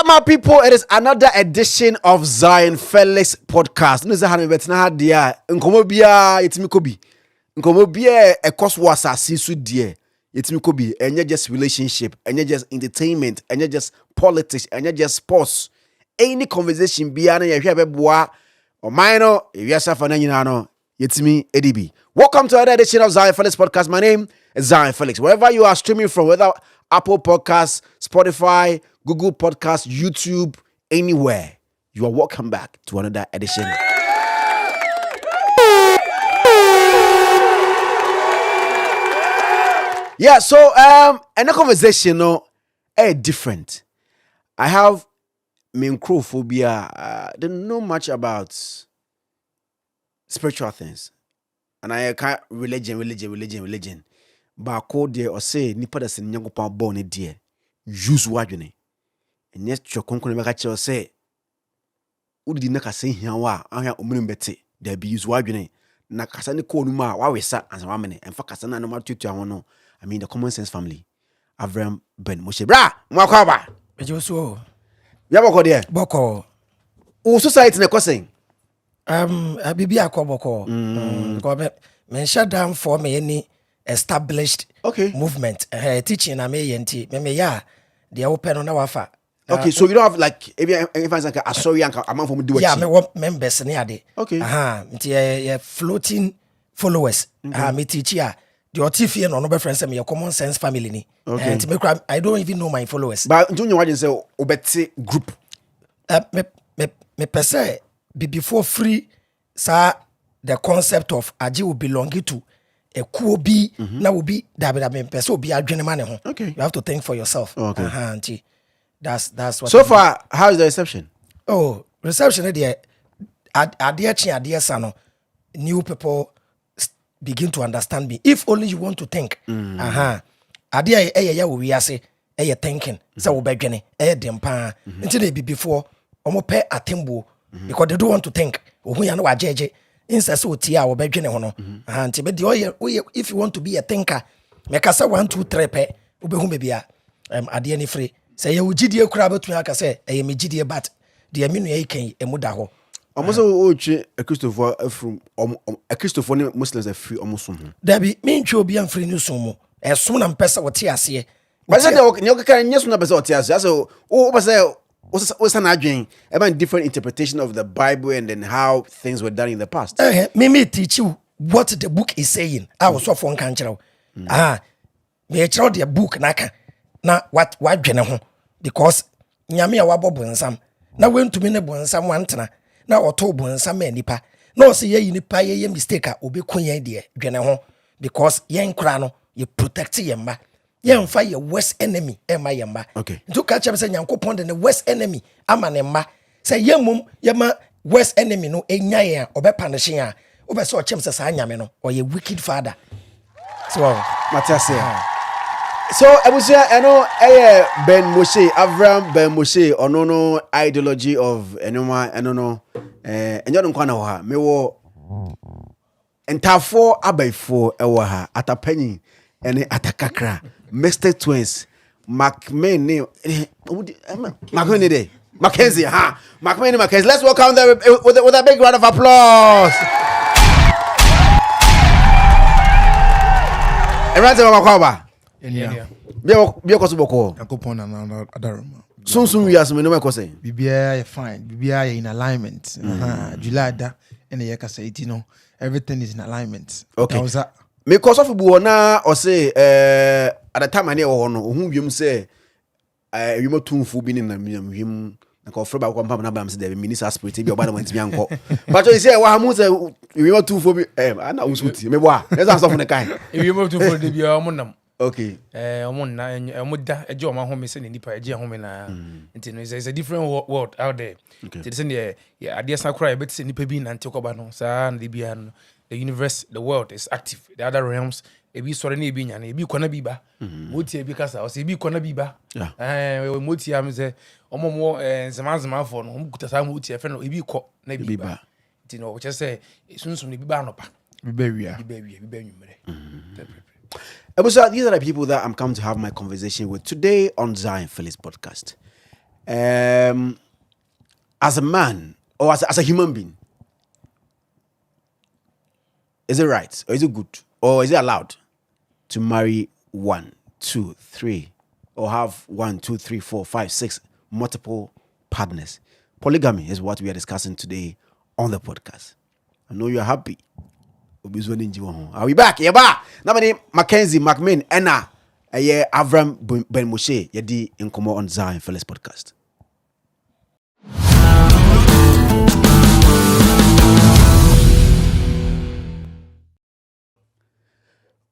up, my people? It is another edition of Zion Felix podcast. No, Zahan, but now, dear, Nkomobia, it's Mikobi. Nkomobia, a cost was a sisu dear. It's Mikobi, and you're just relationship, and you're just entertainment, and you're just politics, and you're just sports. Any conversation beyond your have bois or minor, if you're suffering, you know, it's me, ADB. Welcome to another edition of Zion Felix podcast. My name is Zion Felix. Wherever you are streaming from, whether Apple Podcasts, Spotify, Google Podcasts, YouTube, anywhere, you are welcome back to another edition. Yeah, so and the conversation, different. I have microphobia. Don't know much about spiritual things, and I can't religion. But I call there or say nipa da sin nyango pa born dear. Use wadwene. And yet your concrete make say udi na kase hia wa ahia omunu bete there be use wadwene na kasa ne ko numa wa wesa ansa wa mene emfa kasa na no tutu awon no. I mean the common sense family. Avram Ben Moshe bra mo akwa ba ejo so ya boko there boko o society na kosen abibi akoboko ko me shut down for me any established movement teaching na me yenti me ya the open na wafa. Okay, so you don't have like if I like a sorry and amount for me do what? Yeah, me want members near ade. Okay. Nti floating followers. Me teach ya. The otifie no be friends me common sense family ni. Nti me I don't even know my followers. But do you want say obeti group? Me pese before free sa the concept of aji will belong to a cool be na will be that me pese obi adwene ma ne ho. Okay. You have to think for yourself. Okay. Nti that's what. So far, how is the reception? Oh, reception there. Adie sano. New people begin to understand me. If only you want to think. Adie ya we ase thinking. So we begin dempa. Until they be before omo pe atembo because they don't want to think. Ohu ya no ajeje. Insa so tia we begin ho no. Until be if you want to be a thinker, make us 1 2 3 pe. Obehu me bia. Adie ni free. Say you gidie kura betu aka say me gidie but de aminu ye kan emuda ho Almost ochi a Christopher from a Christopher Muslims are free almost soon. There be mean to be free no sumo e so na mpesa wote ase But say you can yes na pesa wote ase so what's an adwin about different interpretation of the Bible and then how things were done in the past. Me teach you what the book is saying. I was so fun kan kire me kire the book naka na what dwene ho because nyame a wabɔ bonsam na wentumi ne bonsam wantena na ɔtɔ bonsam anipa na ɔse yɛ nipa yɛ mistake a obɛko yɛn de dwene ho because yɛn kra no yɛ protect yɛn ma yɛn fa yɛ worst enemy ma yɛn ma nto ka kyerɛ sɛ nyankopɔn de ne worst enemy ama ne ma sɛ yɛn mum yɛ ma worst enemy no enya yɛn ɔbɛpanish yɛn a wobɛsɛ ɔkyem sɛ saa nyame no ɔyɛ wicked father so Matase. So I was here, I know Ben Moshe, Avram Ben Moshe, or no ideology of anyone, I don't know, and you don't know her. Me wo entire 4 abai 4 ewaha at a penny and at a kakra, Mr. Twins, MCMAINE MCKENZIE, MCMAINE MCKENZIE. Let's welcome them with a big round of applause. Everyone's a makwaba. Bia kosuboko yakopon na adaroma sunsun wi asme no me kose bibia fine bibia in alignment July da and the yakasa iti no everything is in alignment. Okay, me kosofu bu na o say at the time ane wo no ohun wiem say wimo tunfu bi ni na wiem na ko freba ko pam na bam say the minister spirit bi oba na wantimi anko but you say wa mu say wimo tunfu bi ana usuti me bo a let's answer for the kind wimo tunfu de bia omonam. Okay. Omuda eje o ma home se nipa eje home na nti no is a different world out there. Nti say yeah ade sakura e beti se nipa bi na ntekoba no sa na bia no the universe the world is active the other realms e bi sore na e bi nya na e bi kona bi ba moti e bi kasa o se e bi kona bi ba moti am se omomo zema fo no mkuta sa moti e fe no e bi ko na bi ba nti no che say sunsun ne bi ba no pa bi ba nwumere. These are the people that I'm coming to have my conversation with today on Zion Felix podcast. as a man or as a human being, is it right or is it good or is it allowed to marry 1, 2, 3 or have 1, 2, 3, 4, 5, 6 multiple partners? Polygamy is what we are discussing today on the podcast. I know you are happy. Are we back? Yeah, back. Now my name McKenzie McMain Enna. Avram Ben Moshe. Yedi in Komo on Zion Fellas podcast.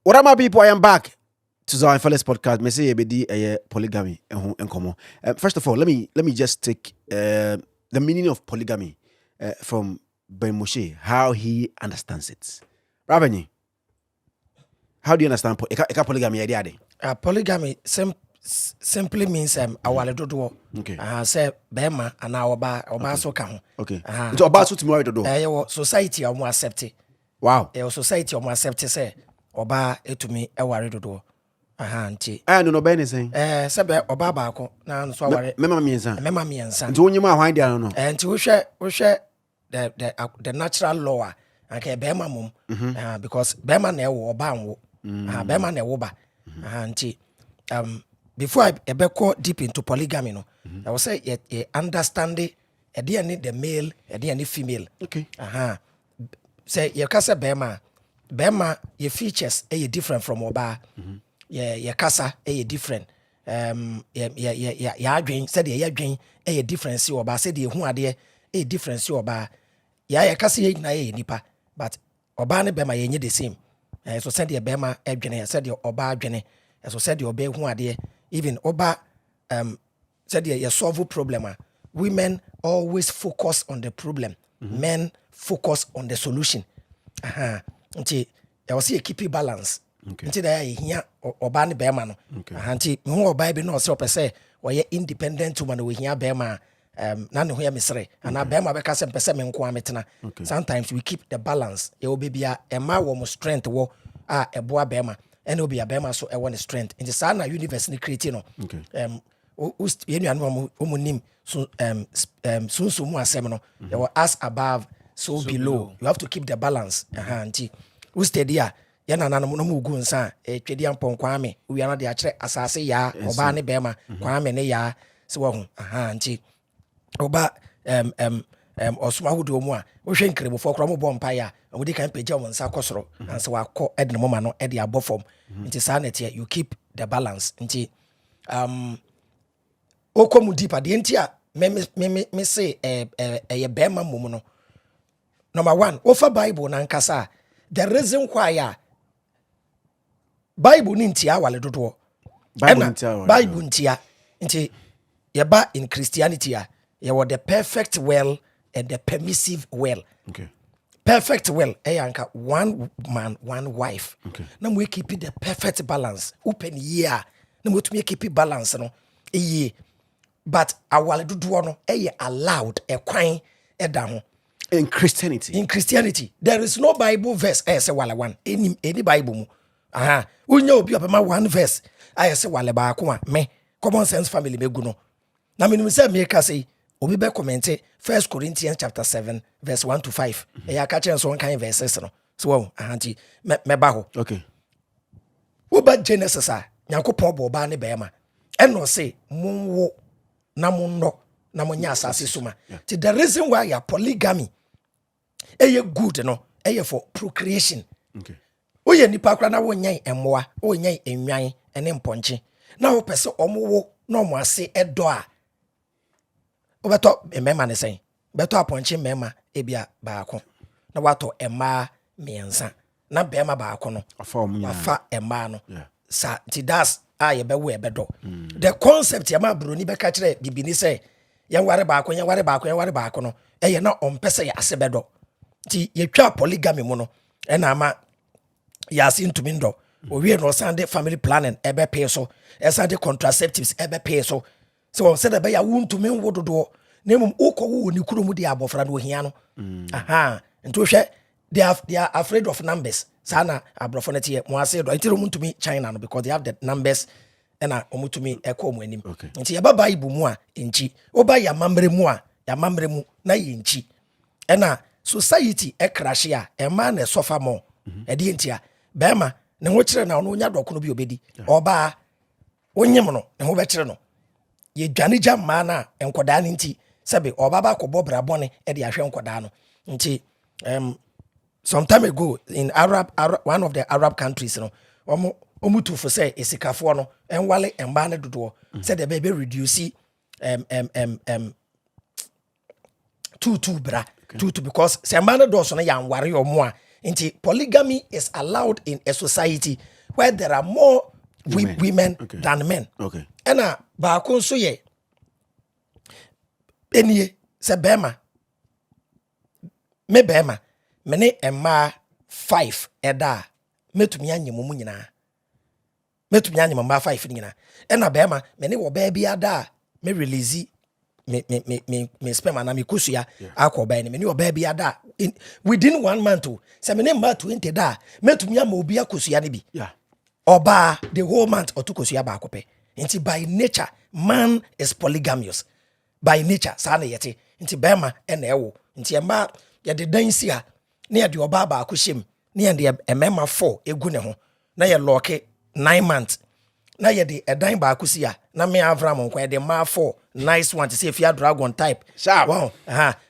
What up, my people? I am back to Zion Fellas podcast. Me say yebedi polygamy en Komo. First of all, let me just take the meaning of polygamy from Ben Moshe, how he understands it. Raveni, how do you understand polygamy? Polygamy simply means awale dodo. Okay. Say bema and oba so ka ho. Okay. So oba so to marry dodo. Society omo accept it. Wow. Society omo accept say oba etumi eware dodo. Nti. No be anything. Say be oba ba ko na so aware. Mema miensa. Nti onyima hwan dia no. Nti wo hwe the natural law okay bema mum because bema na ewo oba anwo. Bema na ewo ba. Nti before I go deep into polygamy no, I will say you understand the the male, the female. Okay. Say you kasa bema your features are different from oba. Your kasa are different. Ya adwen said ya adwen are different si oba said the hu ade a different si oba. Ya kasa ye na ye nipa but oba ne bema ye the same. So said the bema adwen said the oba adwen. So said the oba hu ade even oba said you solve problem. Women always focus on the problem. Men focus on the solution. Nti I was see keep balance. Nti da here oba ne bema no. Nti me hu oba bi no se opese we independent woman we here bema na ne ho ya mesre ana bema be ka se pese me nko ametena. Sometimes we keep the balance. E obebia e ma wo mo strength wo a eboa bema ene obi ya bema so e won strength. Nti sa na universe ni create no. Nim so mu asem no you will as above so below. You have to keep the balance. Nti we steady ya na nanom no mu gu nsa twedi ampon kwame we na de a kire asase ya oba ne bema kwame ne ya se wo hu nti oba osuma hudo mu a wo hwe nkremofo kro mo bɔ mpa ya wo di kan pagya wo nsa kosoro anse wa kɔ edne mo ma no e de abɔfom nti sa na tie you keep the balance. Nti okomu deeper de nti a me say ye bema mum no. Number 1, over Bible na nkasa the reason why Bible ni ntia wale dodo. Bible ntia. Nti ye ba in Christianity ye were the perfect will and the permissive will. Okay. Perfect will anka one man one wife. Okay. Na we keep the perfect balance. Open year. Na we to keep balance no. But awale dodo no allowed e kwan e da ho. In Christianity, there is no Bible verse say wale one. Any Bible mu. Unya obi opema one verse say wale ba ko me common sense family megu no. Na me say me ka say obi be comment 1 Corinthians chapter 7 verse 1 to 5. Ya ka chen so kan verses no. So wo ahanti me ba ho. Okay. Wo ba Genesis Nyankopon bo ba ne be ma. Eno say monwo na monno na monya asase suma. The reason why ya polygamy good no for procreation. Okay. Oye nipa kra na wonyan emmoa, wonyan enwan ene mponche. Na wo pese omowo na omo ase edo a. Obeto emema ne sen. Beto aponche mema ebia baako. Na wato emma miensa. Na bema baako no. Afa emma no. Sa ti das ye be we ebedo. The concept ya ma broni be ka kire bibini say yan ware baako no. Eye na ompese ya asebedo. Ti yetwa polygamy mu no. Ena ama yasi ntumi ndo we no sande family planning ebe pay so esande contraceptives ebe pay so said ebe ya wuntumi nwododo na mum ukowo ni kuro mu di abofra no hia no nto hwe they are afraid of numbers sana abrofo na tie mo ase do itiro muntumi China no because they have the numbers ɛna ɔmutumi ɛkɔ ɔmo anim nti yɛba Bible mu a nchi oba ya mamre mu a ya mamre mu na yɛ nchi ɛna society ɛkrahye a ɛma na ɛsɔfa mo ɛde ntia bɛɛma ne ho kyerɛ na ɔno nya dɔko no bi obedi ɔba onyem no ne ho bɛkyerɛ no ye dwane gya mmaa na enkodaa ne nti sɛbe ɔba ba kɔbɔ brabɔne ɛde ahwɛ enkodaa no nti some time ago in Arab one of the Arab countries no ɔmo tu for say esikafo no enwale mmaa ne dodoɔ sɛ de be reduce two bra two because sɛ mmaa ne dɔɔso no yɛ anware ɔmo a nti polygamy is allowed in a society where there are more women than men. Ɛna baako nso yɛ enie sɛ bɛɛma me bɛɛma me ne mmaa 5 ɛda metumi anye mu nyinaa metumi anye mmaa 5 nyinaa ɛna bɛɛma me ne wɔ baa bi ada me release me sperm na me kusua akɔ baa ne me ne wɔ baa bi ada within 1 month sɛ me ne mmaa 20 da metumi ama obi akusua ne bi Oba the whole month or tukosua ba akope. Nti by nature man is polygamous. By nature sana yete. Nti bema ene ewo. Nti ema ya de dansi a na ya de oba ba akohyem. Na ya de emema 4 egu ne ho. Na ya loke 9 months. Na ya de edan ba akosia. Na me Avram nko ya de ma 4 nice one to say if you dragon type. Sharp. Wow.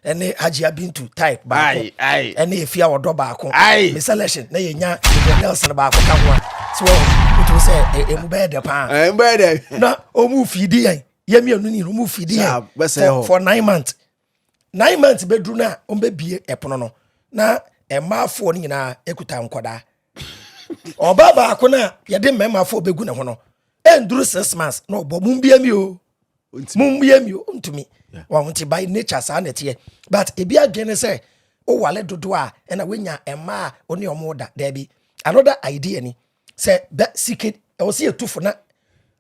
Ene Hajia Bintu type ba. Aye. Ene if you odo ba ako. Aye. Me selection na ye nya the Nelson ba ako ka ho. So it was say emu be de pa. Emu de. Na omu fidi yan. Yemi anu ni omu fidi yan. For 9 months. 9 months bedru na ombe bie epono no. Na emafo ni nyina ekuta nkoda. Oba ba ako na ye de memafo begu ne ho no. Enduru 6 months na obo mumbia mi o. Mumbia mi o ntumi. Wa hunti by nature sa na tie. But ebi adwene say o wale dodo a na wenya ema oni omo da there be another idea ni. Say that secret I was here too for na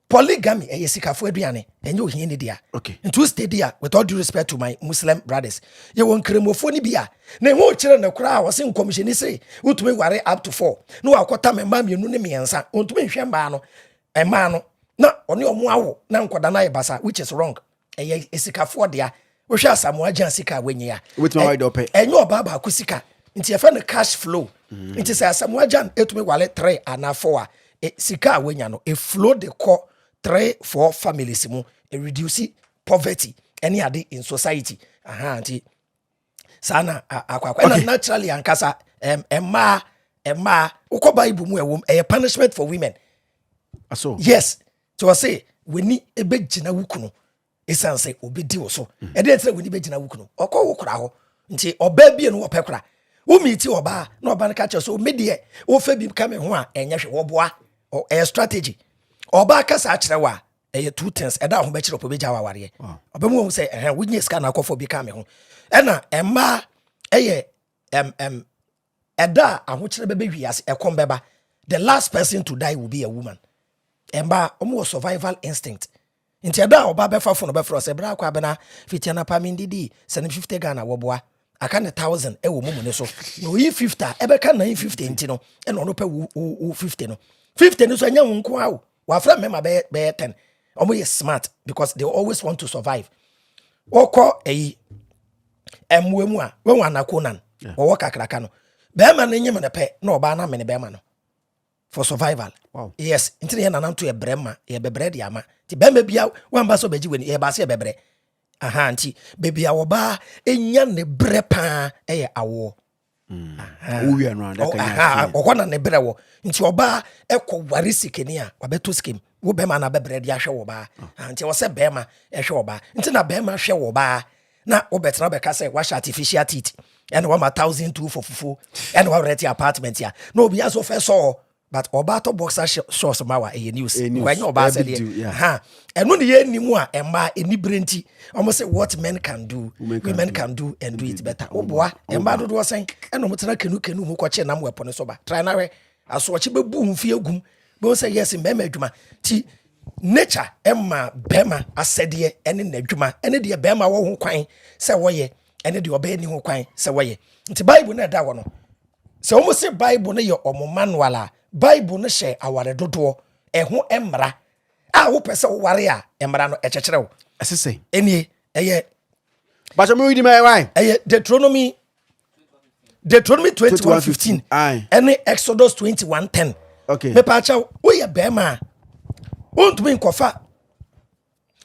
polygamy e sikafo aduane enye ohie ni dia into stay there with all due respect to my Muslim brothers ye won kremofo ni bia na ho kire na kura a wose commission ni say utumi ware up to 4 na wakota memba mienu ne miensa ontumi hwe mba no ema no na oni omo awo na nkoda na yebasa which is wrong e sikafo dia wo hwe asamu agya sika wenye ya wetin why do pay enye oba ba akusika nti efa no cash flow nti say asamu agya etumi wale 3 ana 4 sika wenya no e flow the core 3-4 families mu e reduce poverty any ade in society nti sana akwa na naturally ankasa emma ukọ Bible mu ewom e punishment for women aso yes to say weni ebegina wukunu esanse obedi wo so e dey tell weni begina wukunu okọ wukura ho nti oba bie no opekura wo meeti oba na oba no ka che so medie wo fa bi ka me ho a enye hwe wo boa or a strategy oba kasa akire wa e 2 things e da ho be kire opo be jawa ware oba mu say wunye ska na akofo bi ka me ho e na emma eye eda ahokire be wiase e kom beba the last person to die will be a woman emba omo survival instinct nti eda oba be fa fo no be fro se bra kwa bena fitiana pa min didi se 50 Ghana wo boa aka ne 1000 e wo mumu ne so no yi 50 e be ka 950 nti no e no pe 50 no 50 no so anya wonko awo wa fra mema be 10 omo ye smart because they always want to survive oko emwemu a we wana konan wo kakraka no be ma no nyem ne pe na oba na me ne be ma no for survival yes nti ye nanam to e brema ye bebre de ama ti be ma bia wamba so beji weni ye ba se bebre nti baby a woba enya ne bre pa eye awo we are no that okona ne bre wo nti oba ekọ ware sikeni a wabeto skim wo be ma na bebre de ahwe wo ba nti wo se be ma ehwe wo ba nti na be ma hwe wo ba na wo betra be ka say wash artificial teeth and 1,200 for fufu and we rent apartment here no be as of so but oba to boxer shorts ma wa e news when oba say eno ne ye nimu a emma eni brenti omo say what men can do women can do and do it better oboa emba do do sen eno mo tena kenu mu ko che nam wepo ne so ba try na we aso chi bebu mfie gum bo say yes mbema adwuma ti nature emma bema asede ene na adwuma ene de bema wo ho kwan say wo ye ene de oba ni ho kwan say wo ye nti bible na da wo no say omo say bible na ye omo manual a Bible no share aware dodo eho emra a wo pese wo ware a emra no echekere wo Asese. enie eye But I'm reading my why. eye Deuteronomy 21:15 Aye. and Exodus 21:10. Okay. Me pa cha wo ye bema wontumi nkofa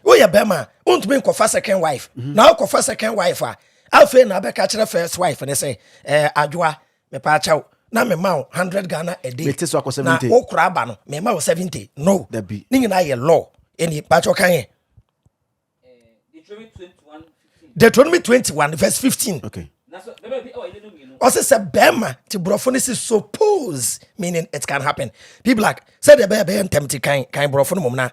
wo ye bema wontumi nkofa second wife na nkofa second wife a afa na abeka kire first wife ne say adwoa me pa cha na me ma 100 Ghana a day Me te so akọ na 70. wo kura aba no me ma 70 no That be. ni nyina ye law eni pa cha kan ye Deuteronomy 21:15. Okay. Okay. Also say bema ti brofo ne suppose meaning it can happen. People like say the be tempted kind brofo no mom na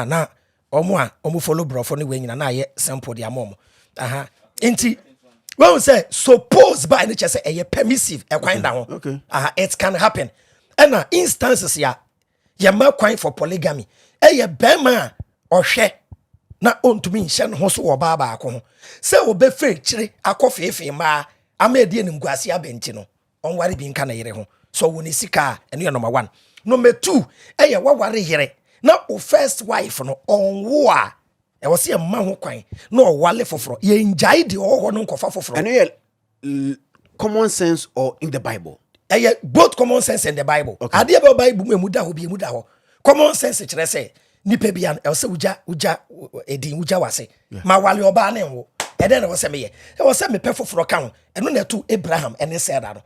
na omo follow brofo ne we nyina na ye simple dia mom. Enti when we say suppose by nature say e permissive e kwan da ho. Okay. It can happen. And instances ya ma kwan for polygamy. E bema ohwe na ontumi nhye no ho so wo ba ba ko se obe fe kire akofefe ma ama edi enimguase abenti no onware bi nka na yere ho so woni sika eno ye number 1. Number 2 eye waware yere na o first wife no onwo a e wo se e ma ho kwan na o wale foforo ye njai de ho no nkofa foforo. And you common sense or in the Bible? Eye both common sense and the Bible. Okay. Ade ba Bible mu da ho bi mu da ho. Common sense kire se nipa bia e se uja edin uja wase ma wale oba na enwo e den na wo se me ye e wo se me pe foforo ka ho eno na tu Abraham ene Sarah no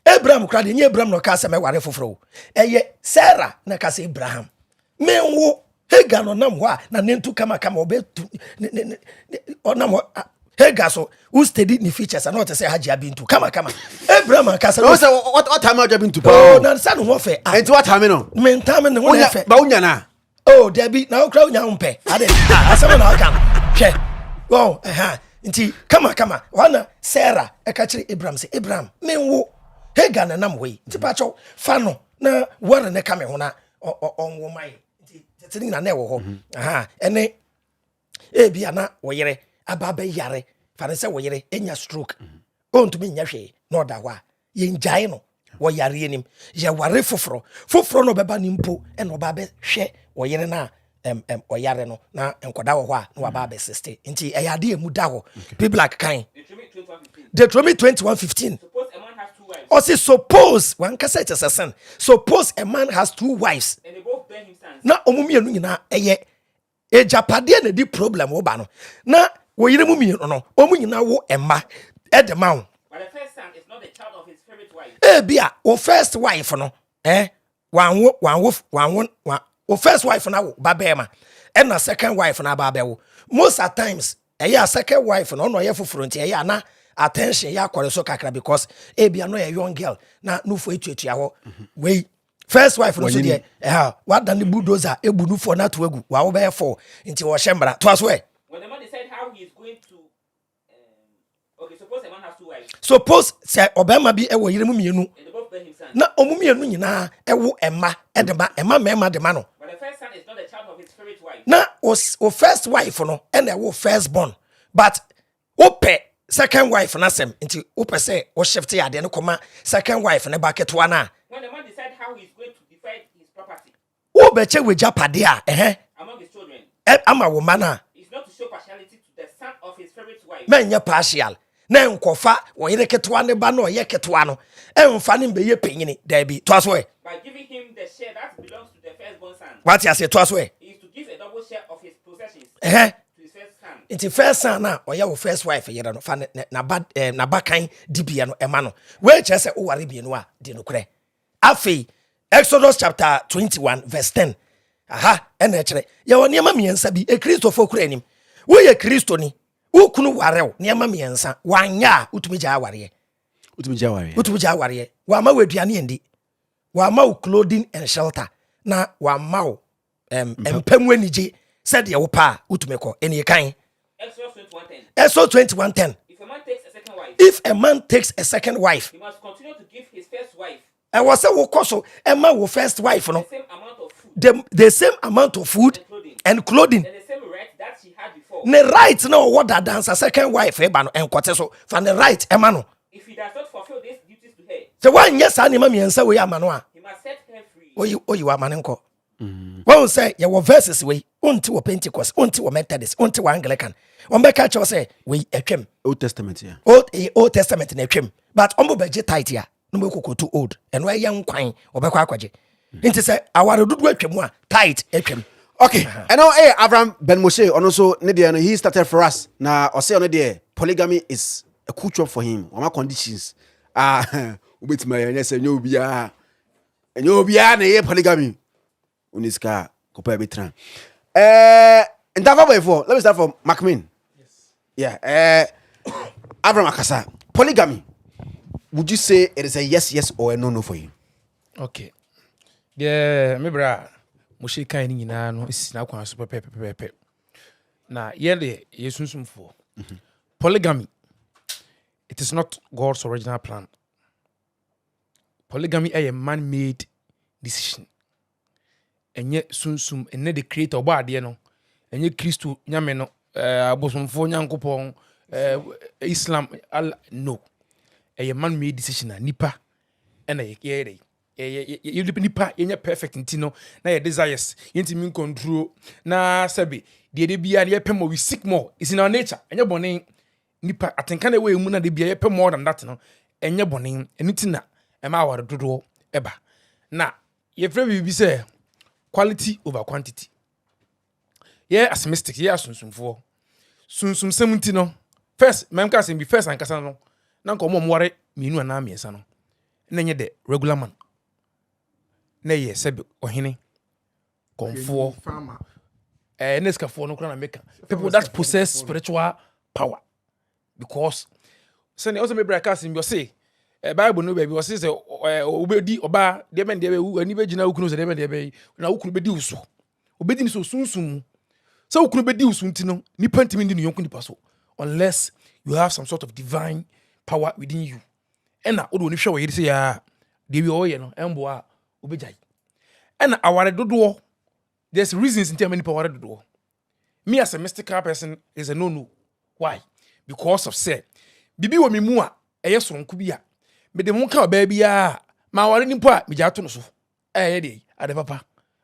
Abraham kra de nye Abraham no ka se me ware foforo eye Sarah na ka se Abraham me enwo Hagar no nam ho a na nentu kama obetu onam Hagar so who study ni features and not say Haji Abintu kama Abraham ka se What time are you been to? oh na sa no ho fe And what time no? men time no ho na fe Ba unya na. oh Debbie now crowd nya umpe ade asema na aka hwe oh nti kama wana Sarah e ka kire Abraham say Abraham menwo Hagar na nam we nti pa cho fa no na wara ne kame ho na onwo mai nti tetini na na wo ho ene e bia na wo yere aba ba yare fa ne se wo yere enya stroke on to me nya hwe na oda ho a ye njai no wo yare enim ye ware foforo no beba ni mpo e no ba be hwe wo yere na oyare no na enkoda wo ho a na wa ba be 60 nti e yade emu da ho people like kind Deuteronomy 21:15 suppose one kasa it is a son suppose a man has 2 wives And they both bear him sons. na omumienu nyina eye ejapade na di problem wo ba no na wo yire mumienu no omu nyina wo emma edema wo But the first son is not the child of his favorite wife. bia wo first wife no wo first wife na wo babema and na second wife na babewo most at times a second wife no ye foforo nti na attention ya kware so kakra because bia no a young girl na no fo etuatua ho we first wife no so de what than the bulldozer ebu no for na to egu wa wo be for nti wo shembra to aso When the man decide how he is going to, okay, suppose a man has 2 wives suppose say obema bi ewo yire mu mienu and they both bear him sons. na omumienu nyina ewo emma edema emma mema de ma no But the first son is not the child of his favorite wife. na o first wife no and wo first born but ope second wife na sem nti ope say o shift ya de no koma second wife na bucket one na When the man decide how he is going to divide his property wo be che we japade a among his children, ama wo mana it's not to show partiality to the son of his favorite wife. menya partial na enkofa wo yire ketwa ne ba no ye ketwa no emfa ne be ye penyini da bi to aso By giving him the share that belongs to the firstborn son, what you say to aso he is to give a double share of his possessions to his first son. nti first son na oya wo first wife yere no fa na ba kan dibia no ema no we che se o ware bi no a di no kure afi Exodus chapter 21 verse 10 ena kire ya wo niam miensa bi e Kristo fo kure anim wo ye Kristo ni ukunu warew niam miensa wanya utumi ja ware utumi ja ware wa ma waduane endi wa ma clothing and shelter na wa ma empamwe nije said ye wo pa utumi ko eni kan Exodus 21:10. Exodus 21:10 If a man takes a second wife, if a man takes a second wife he must continue to give his first wife and was say wo koso emma wo first wife no the same amount of food the same amount of food and clothing and the same right that she had before. ne right no what that dance a second wife eba no enkote so fa the right emma no If he does not fulfill these duties to her, so one yes ani ma miensa we ama no a he must set her free oyi wa ma ne nko When say you were verses way unto a Pentecost, unto a Methodist, unto a Anglican. One back catch say we a trim. Old Testament, yeah. Old Testament in a trim. But umbo budget tight here. No more too old. And why young quine or backwaje. Into say I want to do work more tight a trim. Okay. And now Avram Ben Moshe and also Nidia he started for us. Now or say on the polygamy is a culture for him. On my conditions. With my yes and you be and you be a polygamy. Uniska kopa betran. And that before let me start from McMain. Yes. Yeah. Avram Akasa. Polygamy. Would you say it is a yes or a no for you? Okay. Yeah, me bra. Moshe kan ni nyina no isi na kwan so pepepepe. Na yele yesunsumfo. Polygamy. It is not God's original plan. Polygamy is a man-made decision. Enye sunsum ene the creator oba ade no. Enye Christo nyame no abosomfo nyankopon Islam no. A man-made decision nipa ena ye nipa yenye perfect ntino na your desires yenti min control na sabi de bia ye pem we seek more is in our nature enye bone nipa atenka na we mu na de bia ye pem more than that no enye bone enitina ema aware dodo eba na ye frɛ bi say quality over quantity. Yeah, as mystic, yeah, sunsumfo. Sunsum semunti no. First, memka se be first and kasa no. Na nko mo mware minu ana miensa no. Na nye de regular man. Na ye sebe ohene. Konfo. Farmer. Neskafo no kra na meka. People that possess spiritual power. Because say also me braka sim you say Bible no baby was say obedi oba de men de be ani be gina ukunu se de men de be na ukunu be di uso. Obedi ni so sunsum. So ukunu be di uso ntino ni pantimi ndi no yonku nipa so unless you have some sort of divine power within you. Ena odo ni hwe we yiri say ya de bi oye no embo a obejai. Ena aware dodo there's reasons into many power dodo. Me as a mystical person is a no. Why? Because of say bibi wo me mu a eye soronko bi a me de monka ba bia ma ware ni po a me ja to no so de ade papa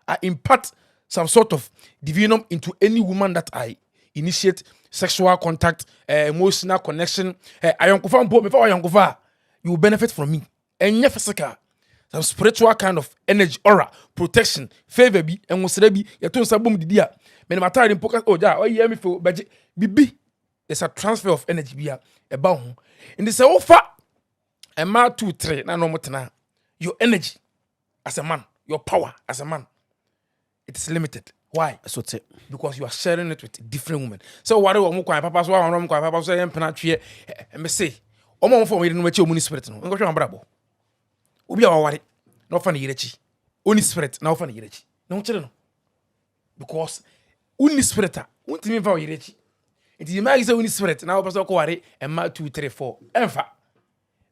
I impart some sort of divinum into any woman that I initiate sexual contact, emotional connection, ayonkofa mpo me fa ayonkofa, you will benefit from me. Enye physical, some spiritual kind of energy, aura, protection, favor bi, enwosere bi, yeto nsa bom didi a, me na matari mpo oh ja, oye me fo baje bibi. There's a transfer of energy bia eba ho. In the say ofa ema 2 3 na no mutena. Your energy as a man, your power as a man, it is limited. Why? So because you are sharing it with different women. So what do kwa papa so wa kwa papa so yem pena twe me say omo for me no machi omuni spirit no ngo hwe ambrabo obi a waware no fa na yirechi oni spirit na fa na yirechi no kire no because oni spirit a untimi fa yirechi it is my say oni spirit na person ko ware emma 2 3 4 emfa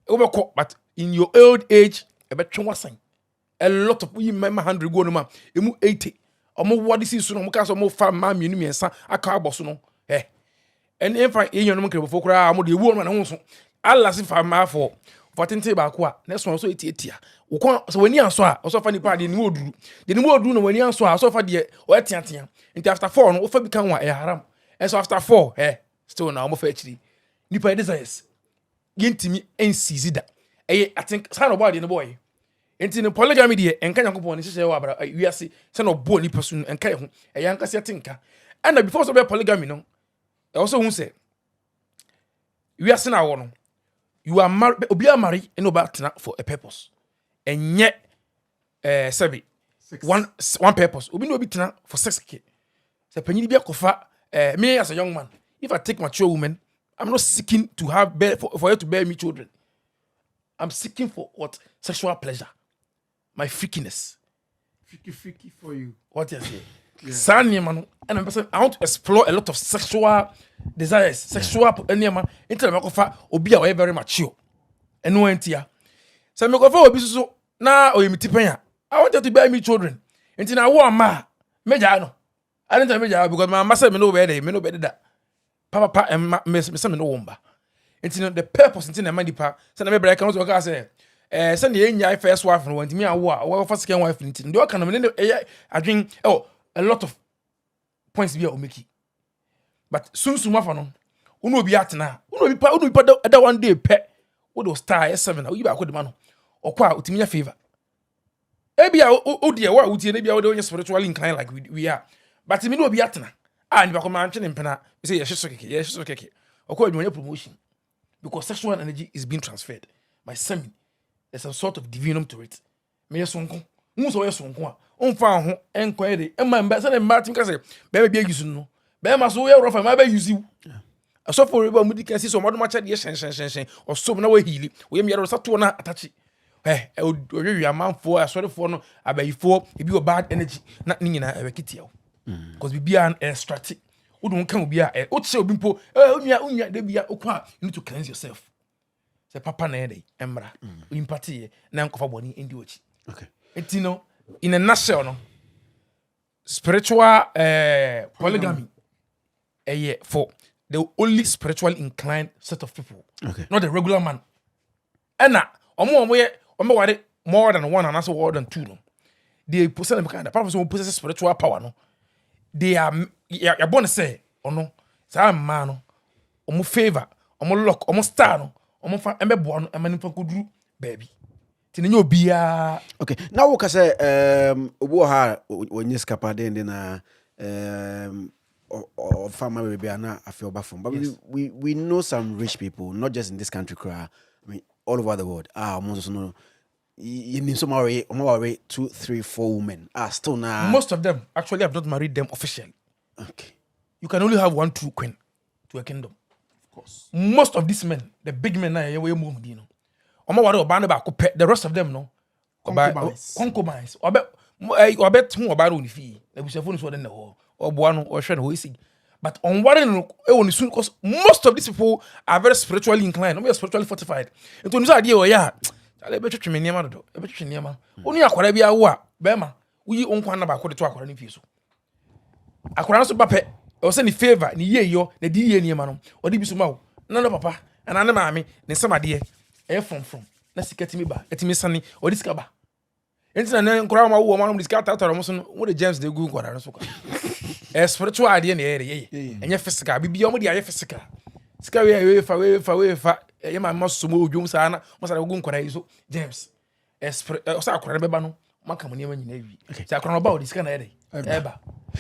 obeko but in your old age e betwe wasan a lot of you my 100 go no ma emu 80 omo wadi si so no mo ka so mo fa ma mienu miensa aka aboso no en emfa yenyo no mkrebo fokura mo de ewu no na ho so alla si fa ma for tente ba ko a na so so etietia wo kon so wani anso a so fa ni pa de ni mo oduru no wani anso a so fa de o etiatia nti after 4 no wo fa bi kan wa haram and so after 4 still na mo fa achiri nipa desires yentimi ensisi da I think san about the boy enti no polygamy de enka yakopon ni hye wa abra wiase se no bo ni person enka ye ho yanka se tinka and before so be polygamy no also who say wiase na wo no you are married obi are married and about for a purpose enye sabi one purpose obi no obi tena for sex ke se panyi bi akofa me as a young man if I take mature woman I'm not seeking to have for her to bear me children. I'm seeking for what? Sexual pleasure. My freakiness. Freaky for you. What you say? And I'm person I want to explore a lot of sexual desires, sexual man until I go obi a very mature. And no entia. So me go for obi so na oyimitipen I want her to bear me children. Until I want ma meja no. I didn't tell meja because my master me no bear that. Papa me no womba. Until the purpose until na man dipa. So na me brother can also say send the first wife and want me a first second wife. Do kind of I drink a lot of points be omeki. But soon mafano. Uno be at now. Uno be that one day pet. What was star S7 or you back with the man or qua ultimate favor. Maybe oh dear, what would you maybe our spiritually inclined like we are. But me no be at now. And you come and in pena. You say yes, okay. Or call you promotion. Because sexual energy is being transferred by semen. There's a sort of divinum to it. Me sonko. Muso sonko. On found ho enquiry. And my ambassador Martin can say, baby, you know. Baby, must wear rough and maybe use you. A so for river, we can see some other much at the or so no way healing. We are Saturna attach it. Eh, you are man for a sort of for no, I bet you for if you a bad energy, not Nina a kitio. Because we be an extract. We don't come be a what shall be po, unya, they be a okwa, you need to cleanse yourself. Say Papa Nede, Embra, Impati, Nanko Boni, in the watch. Okay. It's in a nutshell, no spiritual polygamy. For the only spiritually inclined set of people. Okay. Not the regular man. And now, more than one and also more than two. No. They possess the kind of person who possesses spiritual power. No. They are you're born to say, oh no, say man, no, favor, luck, star, no, fan, born, could baby. Okay, now we can say, when you scapa then, or family be na afio bafum. But yes. we know some rich people, not just in this country, I mean all over the world. Most know you need some already 2, 3, 4 women. Still now. Most of them actually have not married them officially. Okay. You can only have one true queen to a kingdom. Of course. Most of these men, the big men now, we move, you know. The rest of them, no. Concubines. Or bet who about only fee. They will say phone so then or buano or shen who is it. But on what only soon because most of these people are very spiritually inclined, not spiritually fortified. And to this idea, yeah, I bet you near man, I bet you near man. Only a quarabia wa, Bema, we own one about quarter to a quarter in Piso. I could answer Papa, or send the favor, ni ye yo, the D near man, or Dibisumo, none of Papa, and Anna Mammy, then some idea, from. Let's get me back, let me sunny, or discover. And then crown my woman on this cat out almost what the gems they go what I so. A spiritual idea in the area, and your physical, be beyond the physical. Scary away, my must move, Jones, Anna, must I go so James. As Sacramento, Macamoni in Navy. Sacramento about this kind of area.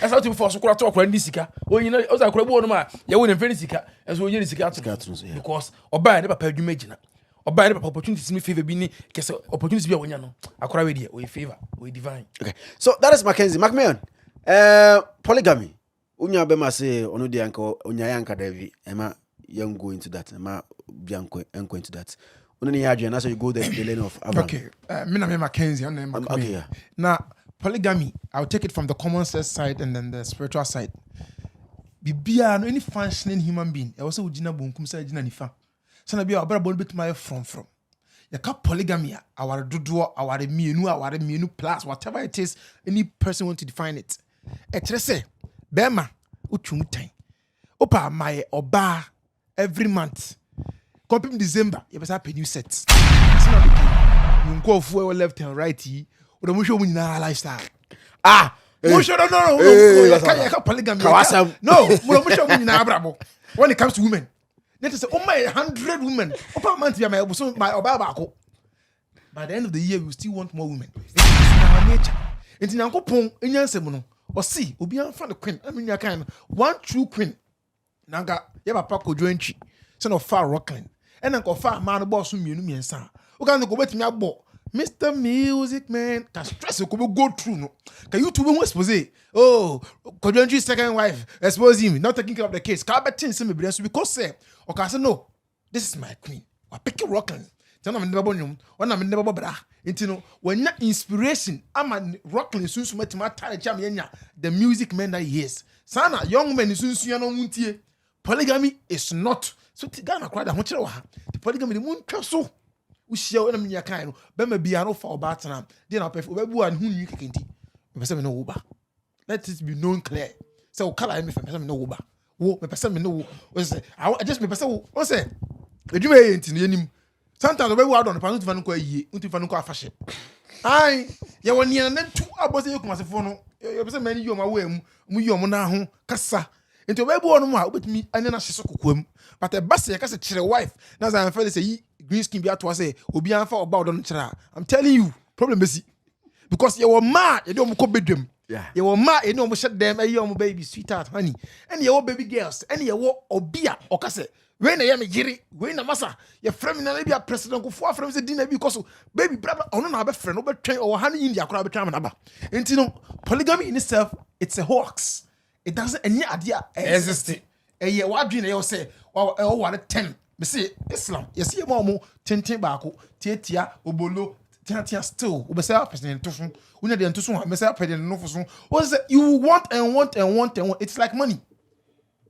As how to force a talk when this car, or you know, as I could have you wouldn't finish as we use the because or buy never paid you imagine. Or buy the opportunities me favor being case opportunities be when you know. I could already we favor, we divine. Okay. So that is McKenzie. McMahon. Polygamy. Unya bema say onu di anko unya yanka Davi. Emma young go into that. Emma bianco enko into that. Unani hadri and so you go the lane of Avram. Okay. Me na McKenzie on name. Okay, yeah. Now polygamy, I'll take it from the common sense side and then the spiritual side. Bibia no any functioning human being. E also ujina bunkum say ujina nifa. Sana bia obra bol bit my from. You can polygamy, our dodo, our mienu plus whatever it is, any person want to define it. Etrese, Bema, uchung time. Opa my oba every month. Come December, you must have a new set. You go for left and right, or the musho win lifestyle. Musho no, polygamy. No, musho win abrabo. When it comes to women. Let us say, oh my 100 women. My by the end of the year, we still want more women. It's in our nature. It's in our pong, in your semono. Or see, we'll be on the queen. I mean, you can one true queen. Nanga, you have a paco jointry, son of far rockland. And Uncle Far man boss whom you know, son. Who can go with me about Mr. Music Man? Can stress you could go through. No, can you two expose? Oh, Codentry's second wife, expose him, not taking care of the case. Carbetin semi because say, okay, say no, this is my queen. I pick you rockland. Tell them never know, when I'm never bra. Into when not inspiration, I'm a rockland soon to my time, the music man that he is. Sana, young men is soon muntie. Polygamy is not. So Tigana cried a much the polygamy the moon castle. We share them in your kind. Bema be an offer about them. Then I'll pay for everyone who you can do. No Uber. Let it be known clear. So, color me for no Uber. Wo, me person me no. I just me person. What's it? The you may ain't in him. sometimes the way on the panel to Vanuko ye, unto Vanuko fashion. Aye, you were near and then 2 hours you come as a phone. You have many you my way, Muyomona, Cassa. Into a born with me, and then I saw Kukum. But a bassy, I can say, wife. Now I'm fairly say, green skin be at was a, will be for about on chara. I'm telling you, problem is because you were mad, you don't go bedroom. Yeah. You were mad, you know, shut them, a young baby, sweetheart, honey. And your baby girls, and your walk or beer or cassette. When I am a Jerry, when a massa, your friend in a president go far from the dinner because baby brother, or no, friend, over train or honey in the crowd time and and you know, polygamy in itself, it's a hoax. It doesn't any idea exist. A year, what dream they say, oh, what a 10. Me say Islam. You see, Momo, 10 bako, Tia, Obolo, Tia still, Obesa, President Tusun, Una de Antusun, Messa, President Nofusun. What is it? You want and want and want and want. It's like money.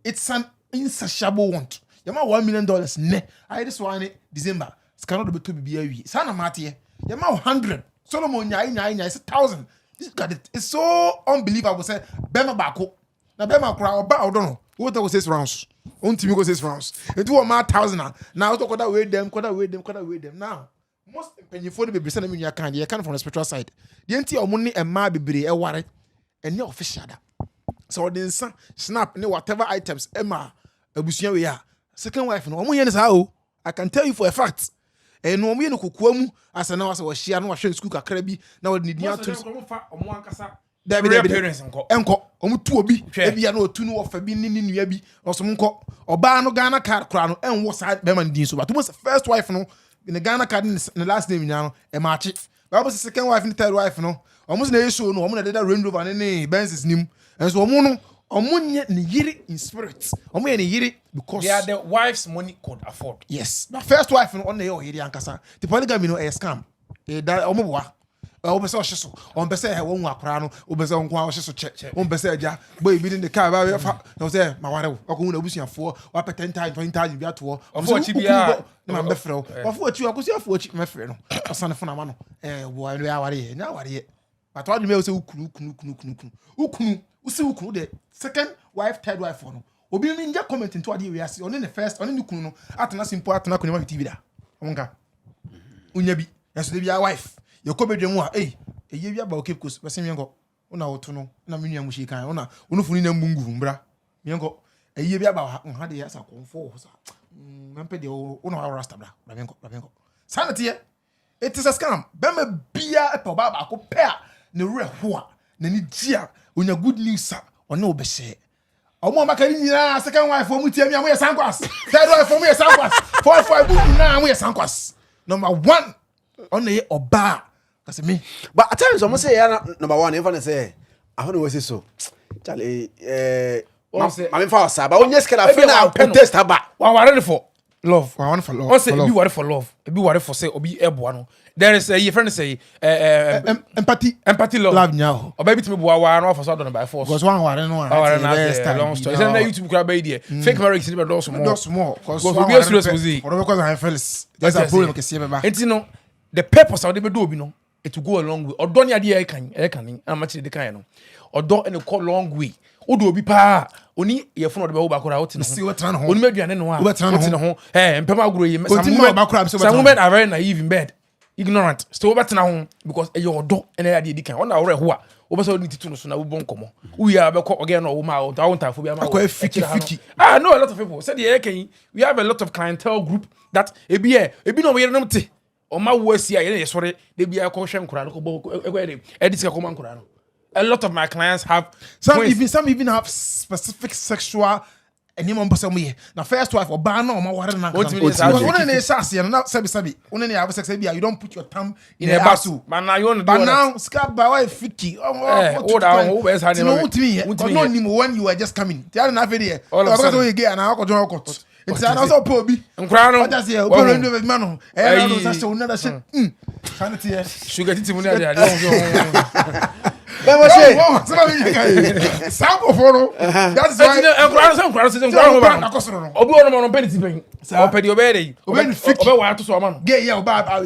It's an insatiable want. Yama $1 million. Ne, I just want it December. It's cannot be to be a Sana Matia. Yama 100. Solomon, it's 1,000. This got it. It's so unbelievable. Say, Bema Bako. Now, Bema crowd, I don't know. What was 6 rounds? Until me go 6 rounds. It was my 1,000. Now, talk about with them. Now, most when you follow the person in your kind, you come from the spiritual side. The anti or money and my baby, a warrant, and no official. So, then, snap, whatever items, Emma, a bushia we are. Second wife, no one is how I can tell you for a fact. And no me no kukuamu as an hour was she and was school krabi now need near to David parents enko omutu obi ebi na otu no ofa bi ni nua bi osomnko oba no Ghana card kra no enwo sa be man din so but most first wife no in the Ghana card in the last name nya no e machi but second wife and third wife no almost na show no omo na deda Range Rover ne Benz nim and so omo no omunye ne yiri in spirit omunye ne yiri because they are the wife's money could afford. Yes, but first wife no on the yiri ankasa the polygamy no a scam e da omo boa obese ohyeso onbese he won akora no obese onko ohyeso che onbese aja boy bi in the car ba fa no say maware wo ko na busuafo wa pay 10 times 20 times bi ato ofo chi bia na me frɛ ofo chi akosi afo chi me frɛ no asane fo na ma no wo anu ya ware nya ware but what me say ukunu usi ukunu the second wife third wife no obi mi nja comment into ade we ase on the first on the kunu no atena simple atena ko ne ma TV da onka unya bi yaso de bia wife you come bedwe mu a eye bia ba okep kos bese mienko una woto no na menua mu shi kan una unufuni na mbungu mbra mienko eye bia ba ha de yasa konfo sa mempe de una wa rasta bra mienko sanity it is a scam bema bia e pa ba ko pe a ne reho a na ni dia onya good news sa ona obehye omo makari nyina second wife omu tie mi amu ye sankwas third wife omu ye sankwas fourth wife omu na amu ye sankwas number 1 ona ye oba kasi me but at times almost say number 1 even say I don't know what say so Charlie I mean for sa but onye skela fe na test haba Wa ware for love. I want for love. O say be worry for love. Be worry for say obi eboa no. There is a friend say empathy love now. O baby to me boa wa no for so don by force. Because one ware no long story. Is na YouTube kra be there. Fake marriage is be do small. Because we be serious music. Because I feels there's a problem ke see be ba. Enti no the purpose of the do obi no it will go a long way. Odo ni ade e kan amachi de kan no. Odo and go long way. Odo obi pa oni ye fun odo be wo ba kora oti no. See what tran ho. Oni maduane no a. Oti no ho. Empem agro ye. Some women are very naive in bed. Ignorant. Still better now because your odo and ade di kan. Ona wore ho a. Wo be so ni titu no so na wo bon komo. We are be ko again no wo ma o ta won ta fo bi ama. Akwa fiki. I know a lot of people. Said the kan we have a lot of clientele group that ebi no we no te. O ma wo asia ye na sore de bia ko hwe nkura no ko bo edit ko man nkura no. A lot of my clients have some even have specific sexual and you must say now first wife or ban no ma ware na one na say na sabi one na have sex you don't put your thumb in a basu but now you want to but now scab by wife fiki no ni when you were just coming they are not very because we get na ko join court it's an also pobi nkra no just here open do man no no say another shit sanity sugar titi mu na dey Sample for that's why obi ono mo no penity pen o pedi obere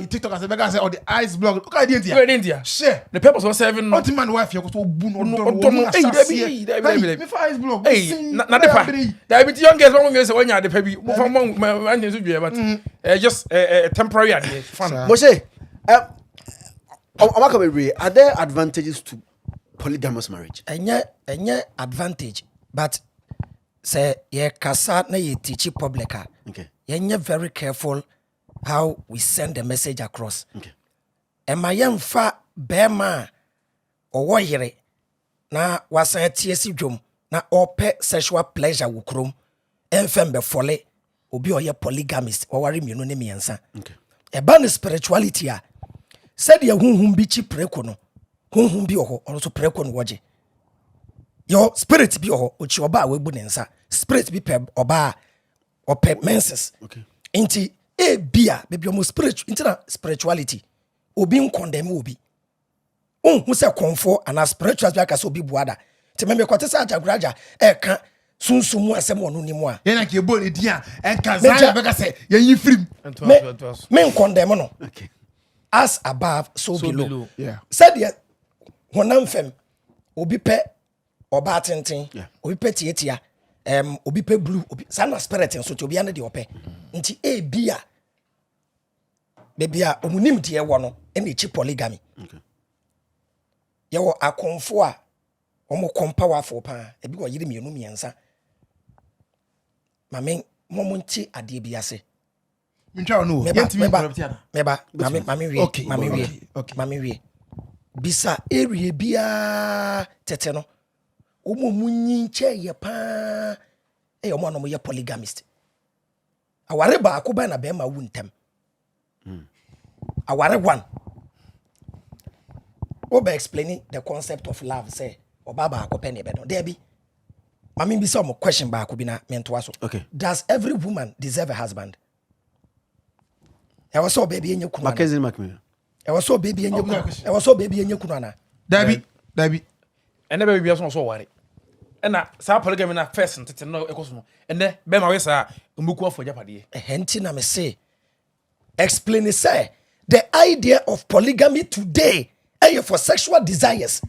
TikTok as a say or the ice blog okay India share the purpose of serving what man wife you go bu no me for ice blog na de pa da bi young girls won say wanya de pa bi mo fa mo anya so dwe but just temporary ade fun Moshe, are there advantages to polygamous marriage? Enye advantage, but say ye kasa na ye teach publica. Okay. Yenye very careful how we send the message across. Okay. Ema yemfa bema owo yere na wasan tiesi dwom na ope sexual pleasure wukrom enfem be fole obi oye polygamist wawari mienu ne miensa. Okay. Eba ne spirituality a said ye hunhum bi chi preko no hunhum bi oho also preko no woje your spirit bi oho ochi oba webu ne nsa spirit bi pe oba ope menses. Okay. Inti e bia baby omo spirituality obi nkondem obi hu se konfo ana spiritual bi aka so obi buada te me kwate sa ajagraja e ka sunsumu asem onu ni mu a ye na ke bo ne dia en ka zan be ka say ye yi free me nkondem no. Okay. As above, so below. Yeah. Said ye honam fem obi pe oba tenten obi pe tietia obi pe blue obi sana spirit nso to obi ane de ope nti e bia bebia omunim de ye wo no ene chi polygamy. Okay. Ye wo akonfo a omo powerful pa ebi wo yire mienu miensa mamen momonti ade bi ase Mincha no. Mami wie. Bisa area bia tete no. Omo munyi che ye pa. Omo no mo ye polygamist. Aware ba ko ba na be ma wu ntem. Aware one. Oba explaining the concept of love say oba ba ko pe ne be no. There be. Mami bisa mo question ba ko bi na mento aso. Okay. Does every woman deserve a husband? I was so baby in your kuna. Mackenzie McMillan. I was so baby in your kuna. I was so baby in your kuna. Dabi. and baby be so worry and na sa polygamy na first ntete no ekoso and then be ma we sa mbuku afọ japade Henti na me say explain it say the idea of polygamy today for sexual desires.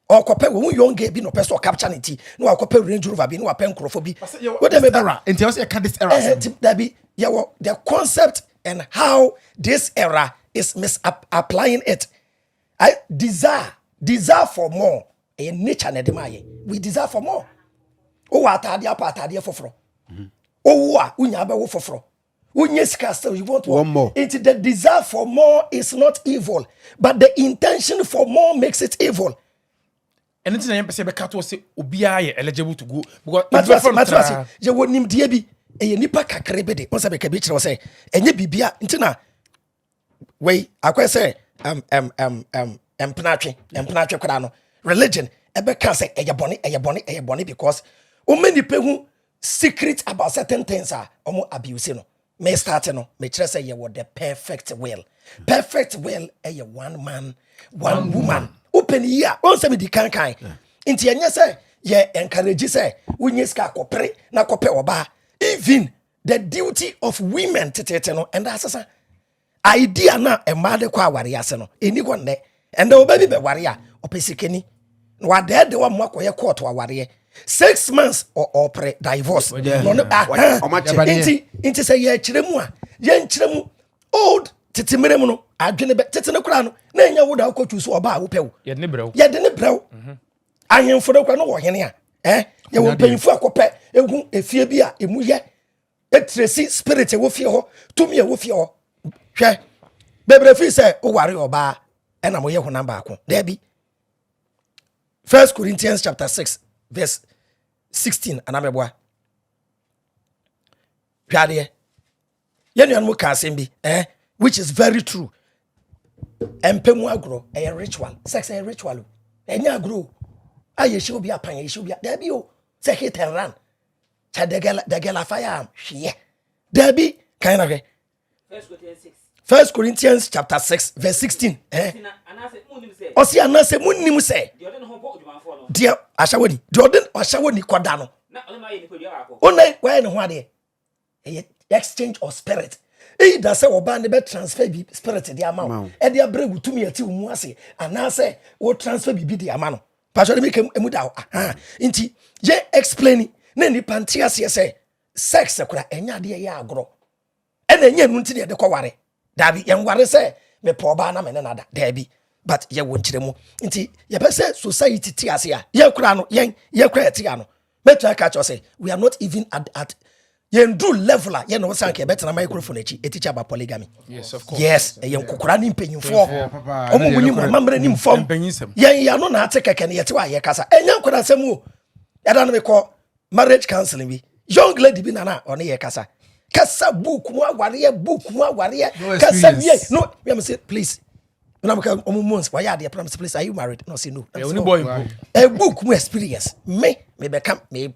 Or copy when young gay be no person capture it. No, I copy Range Rover be no a pen crofobia. What them era? And tell us a this era. That be the concept and how this era is misapplying it. I desire for more. A nature na demaye. We desire for more. Oh, atadia pa atadia foforo. Oh, unya be wo foforo. Unya still you want one more. It's the desire for more is not evil, but the intention for more makes it evil. and it's na yem pese be kato say obia ye eligible to go because matrasi je wonim die bi e nipa kakrebe de onsa be ka bi kire say enye bibia ntina wey akwese empnatwe kwada no religion ebe ka say eye boni because o many people secret about certain things are omo abuse no me start no me kire say ye what the perfect will one man one woman open here on se me di kan inti enye say ye encourage say wunye ska kopre na kope oba even the duty of women tete no and asasa idea na e ma de kwa aware ase no eni gonne and the obabi be ware a opesikeni no wa de wa mo akoye court aware 6 months or pre divorce no inti say ye kiremu a ye nkiremu old tete meremu no adwene be tete ne kura no na enya wo da ko twu so oba a wo pew ye de ne brew ahemfo de kwa no wo hene a ye wo panfo akopɛ egu efie bi a emu ye etresi spirit wo fie ho tumi wo fie ho hwɛ bebre fi sɛ wo ware oba ɛna mo ye ho namba ako there be 1 Corinthians chapter 6 verse 16 anameboa hwade ye nuan mo ka asɛm bi which is very true. Empemu agro a ritual. Sex a ritual. Enya agro. Aye should be a pan, you should be there be o. Say hit and run. Chad the girl fire. She there be kind of 1 Corinthians 6. 1 Corinthians chapter 6 verse 16. Osi anase munnim say. Dear Ashawani, Jordan Ashawani Kodano. Only where no one exchange of spirit. Does say oba ne be transfer bi spirit the amount. E dia bregu to me ati mu ase anase wo transfer bi the amount. Pastor make emu da inti je explain na ni pantia say sex kura enya de ye agro. E na enya nu nti de kware. Dabi yen ware say me po ba na me na da dabi. But ye won kire mu nti ye be say society ti ase a ye kura no ye kura ti ano. Better catch us say we are not even at yen do level a yen no san ke better na microphone echi e teach about polygamy. Yes, of course. Yes, yen kokora ni mpanyimfo omo munyi mamre ni mfom yen ya no na ate keke ne yete wa ye kasa enya nkora asem o ya da no me call marriage counseling bi young lady bi na one ye kasa book mu aware kasa wie no me say please when I'm months why are they promise please are you married no say no only boy a book mu experience me become me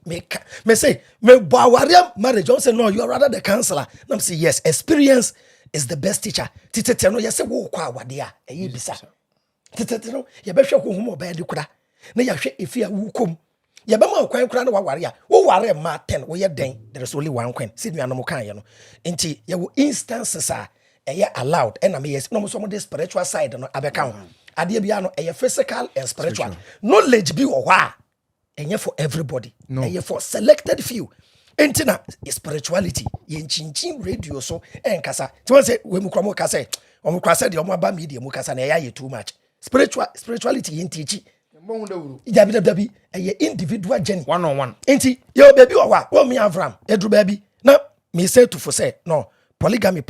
say me aware marriage don't say no you are rather the counselor no say yes experience is the best teacher titete no yes wo kwa awade a eyi bisa titete no ye be hwe ko ba de kura na ya hwe efia wukom ye be ma kwan kura na waware a wo ware ma 10 wo ye den there is only one kwan see nuanom kan ye no enti ye wo instances a allowed and me yes no so the spiritual side no abeka ho ade bia no physical and spiritual knowledge bi wo hwa enye for everybody enye for selected few entina spirituality ye chinchin radio so enkasa ti won say we mu kromo ka say o mu kwasa de o mu aba media mu kasa na ye too much spirituality ye ntichi dabi individual journey one on one enti ye baby wo hwa o mi Avram edru baby na me say to for say no polygamy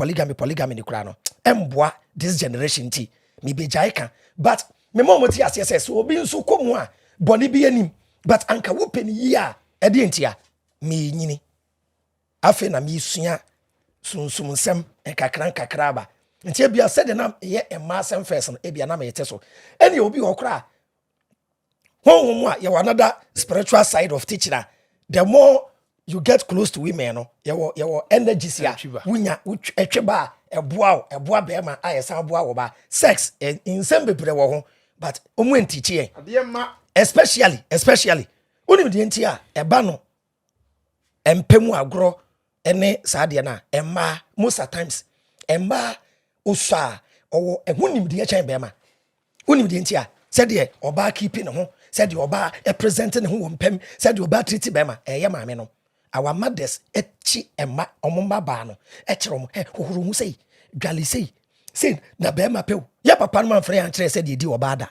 ni kura no emboa this generation ti me be jaika but me mom ti ase so obi nso komu a boni bi anim but anka wo peni yi a e de ntia me nyini afi na me sua sunsum nsem kakra ba ntia bia said na ye emasem first no e bia na me yete so eni obi okra won a ye another spiritual side of teaching the more you get close to women no your energy sia wunya etweba eboa be ma ayesa boa wo ba sex in some bebre wo ho but omu entichi especially onim de enti a eba no empemu agro ene saade na emma most at times emma osa owo ehunim de chen be ma onim de enti a said de oba keeping ho said de oba representing ho wompem said de oba treat be ma eye maame no our mothers echi emma omumba ba no echirom hohoro mu sei dwale sei na be ma pew ya papa no man frɛ an kyerɛ sɛ de di obada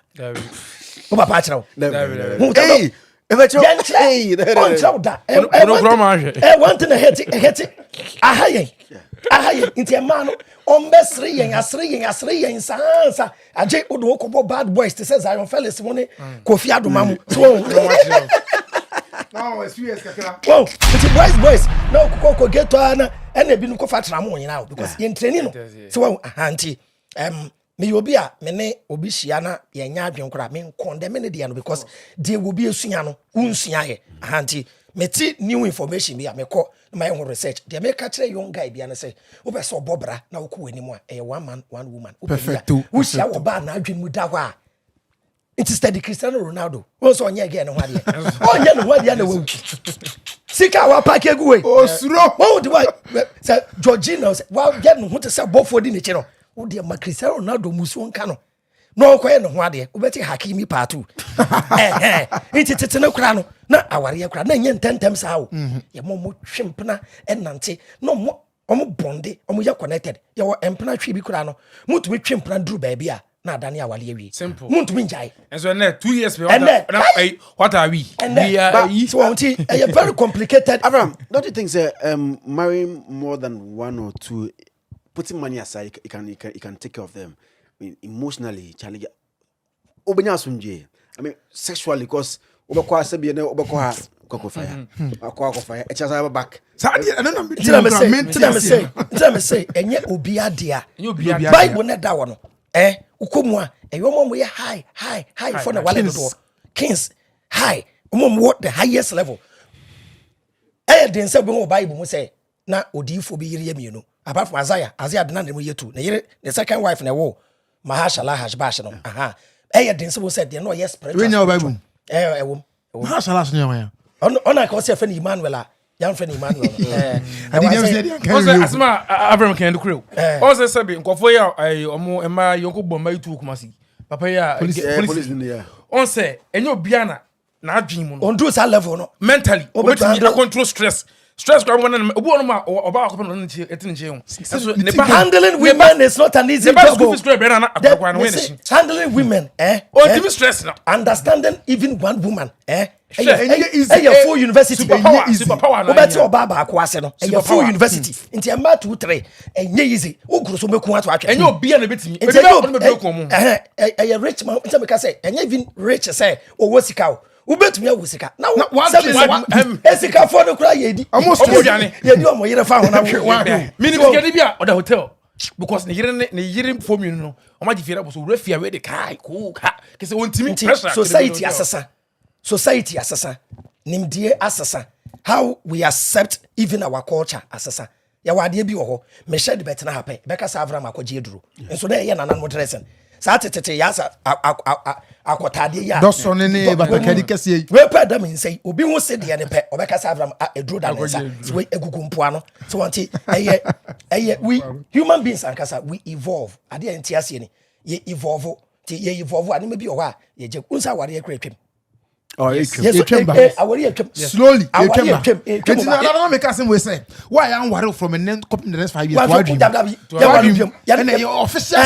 o papa kyerɛw hey ebecho hey kyerɛw da want to hit ahaye nti emma no ombesre yen asre yen sansa aje odo okobo bad boys te sɛ Zion Felix mo ne Kofi Adomamu so now experience kakra wow it's boys no ko get to na and e bi no ko fa tra mo nyina because yen training no so wow ahanti me obi a me ne obi hia na ye nya adwenkora me condemn ne dia no because they will be esua no unsua ye ahanti me ti new information bi a me ko my own research they make a kire young guy bi an say wo be so bobra na wo ko wanimu a one man one woman wo hia wo ba na adwen mu da hɔ a it is the Cristiano Ronaldo. Also onye again no hade. Onye no hade na wo. Sika wa pack eguwe. Osuro. Wo de why say Georgina say wa get no ho te say bofo di ne chi no. Wo de ma Cristiano Ronaldo musu nka no. No ko ye no hade. Wo beti Hakimi part 2. It na kura no. Na aware kura na nye ntentem sa wo. Ye mo twempna enante. No mo omo bonde, omo ya connected. Ye wo empna twi bi kura no. Mutumi twempna duru ba bia. Na dani awale wi simple muntu minjai and so now 2 years what are we so a very complicated Avram, don't you think say marrying more than one or two, putting money aside, you can take care of them? I mean, emotionally challenge obenya sunje. I mean sexually because obakwa sabi na obakwa koko fire akwa fire e chasa back sadia I don't know tell me say enye obi adia Bible na da wo no ukomu a eyomo ye high for the wallet door kings high what the highest level den say bo Bible mu say na odifo bi yire mienu apart from Isaiah did not know too. The second wife in the war, Mahashala Hashbash. Aha. Den so said, "You know, yes, We know Bible. Mahashala. Mashallah. On I can say, Fanny Emmanuel, young Fanny Emmanuel. I didn't say that. Also, asma Avram can do crew. Also, Sabi, Kofoya, I am my Yoko Bombay to Kumasi. Papa, ya police. On say, and your Biana, not dream on do that level, mentally, control stress. Stress one about handling women is not an easy job. Handling women, stress now. Understanding even one woman, full university. Superpower. Full university. Into a matter 2 3. And easy. And you'll be a bit. A rich man, say, and even rich say, or what's it cow? Ubetumi awusika na esika for no kra yedi almost yedi omo yere fa ho na mini sikadi bia oda hotel because ne yere form you no omo gifira bo so refia we de kai ko ka kese wontimi pressure society asasa nimdie asasa how we accept even our culture asasa ya wade bi wo ho me share de betena happen be ka sa Avram akoje eduro enso na ye nanan mo dresen sa tetete ya sa akotade ya doso ne bakadi kese we pa da me say obi ho se de ne pe obeka sa Avram eduro da nsa so we egugu mpoa no so wanti we human beings ankasa we evolve ade entiase ni ye evolve ade me bi o ha ye je unsa ware ye kretwem slowly I make us we say why am worry from a name copy the next 5 years and your official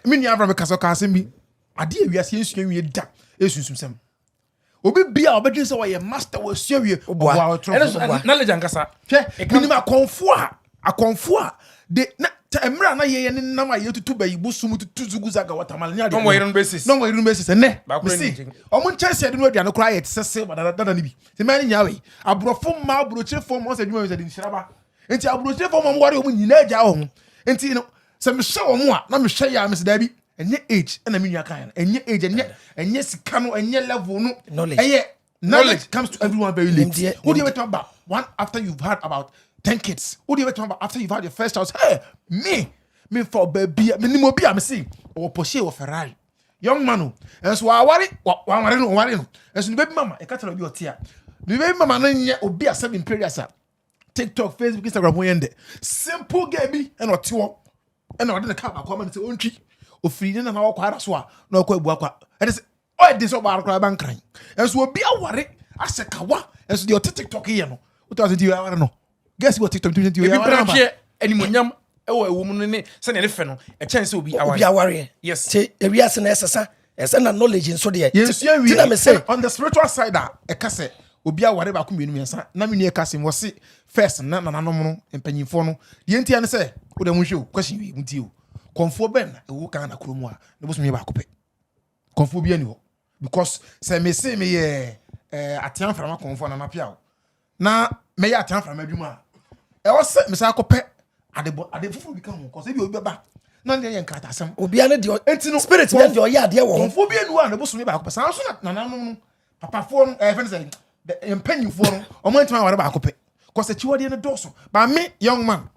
mini Avram ka so bi ade awiase ensuan wie da esunsum sem obi bia obedwe say we master we suawie knowledge ankasa minimum akonfo a de na emra na ye ne nam aye tutu bayi busum tutu zuguzaga watermelon nya de no more basis ne me see omo chance de no aduane kra ye sese badada ni bi se mani nya we abrofo ma abrochefo mo se dwuma we se de nshiraba enti abrochefo mo ware omo nyina agya ho enti no se me hwe omo a na me hwe ya me se da bi enye age na me nua kan enye age enye sika no enye level no knowledge comes to everyone very late. What do you talk about one after you've had about 10 kids? What do you talk about after you've had your first house? Hey, me for baby, me ni mo bi am see or Porsche or Ferrari. Young man, and so I worry no. And so baby mama, e ka tell you tia. The baby mama no nya obi a 7 periods TikTok, Facebook, Instagram wo yende. Simple game bi and otiwo. And o de ka ba kwa man say ontwi. Ofiri na wo kwa so a na kwa ebu akwa. And say oh this so ba kwa ban kran. And so obi a worry asekawa. And so the TikTok here no. What was it you are no? Guess what TikTok 2020 you are animonyam ewo mu ne se ne fe no e chance obi aware yes say ewiase na esesa na knowledge so de tina me say on the spiritual side e ka say obi aware ba ko mienu mensa na me nu ka say wo se first na nanom no empanyimfo no de entia ne say wo da mu hwe question wi muti o konfo ben na wo kan na kromu a ne bo so me ba ko pe konfo bi ani ho because say me say me ye atian frama konfo na mapia na me ya atian frama adwuma e wo se me say akopɛ ade fufu bi kan ho cause bi obi ba na ne ye nkata asem obi ane de enti no spirit me de oya ade wo konfo bi anu a ne bo so me ba akopɛ san so na nanom no papa fo no e fe say the empanyimfo no o mo ntima ware ba akopɛ cause chiwode ne doso ba me young man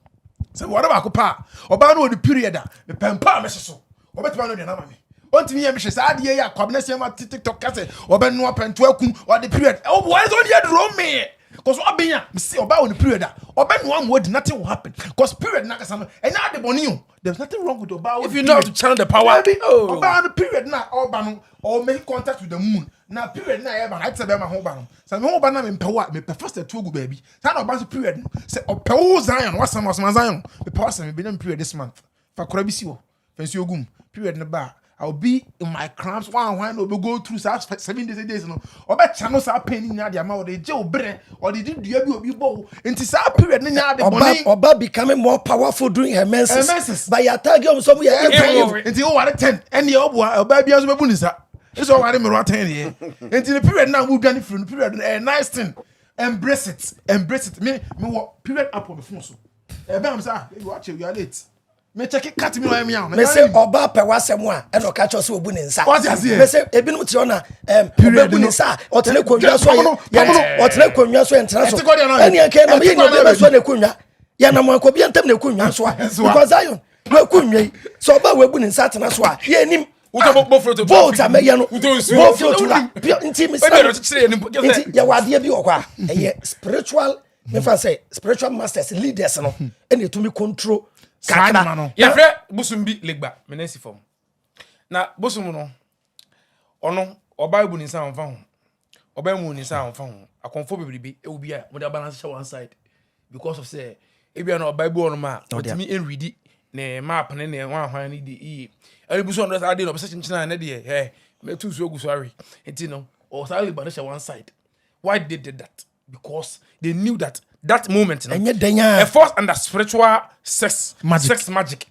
say ware ba akopɛ oba no the period a me pempa me so obetima no de na ma me ontimi ye me hwe sa ade ye akwabna se ma TikTok ka say obenu apentu akum o the period o boy so dey draw me cause obenya me see oba on the period obenu am word nothing will happen cause period na kasa no and na de boni there's nothing wrong with oba if you know how to channel the power oba on the period na oba no or make contact with the moon na period na e ba na tse be ma ho ba no say me ho ba na me pewa me pe first to go baby say na oba so period no say opewo Zion wasam Zion me pewa say me be na period this month fa kora bi si wo fancy ogum period na ba I'll be in my cramps one no go through 7 days no oba channel sa pain nya de ama o de je obre or de dua bi obi bo enti sa period nya de boni oba becoming more powerful during her menses by attack some we enti o ware 10 and ye oba bia so bebu ni sa so ware me ro 10 ye enti the period na wo dwane free period nice thing embrace it me period up on the phone so e be am say you watch you are late me check it cut me no me me say oba pe wasem a e no ka cho se obu ne nsa What you say? me say ebinum ti ona oba bu ne nsa otene konwa so otene konwa so entra so eni anke na me ni oba so ne konwa ya na mo akobi antem ne konwa so a because Zion we konwa so oba we bu ne nsa tena so a ye nim vote a me ye no vote to la nti me say nti ya wade bi okwa eye spiritual me fa say spiritual masters leaders no eni to me control kakra no ya fre busum bi legba menesi form na busum no ono oba bu ni sa onfa ho oba mu ni sa onfa ho akonfo bebrebe e obi a mo da balance show one side because of say e bia na oba bu ono ma otimi enready ne map ne ne wan hwan ni di e busu ono sa dey no be chinchina na dey me tu so gusari enti no o sa legba na show one side why they did that because they knew that moment no a force under spiritual sex magic sex magic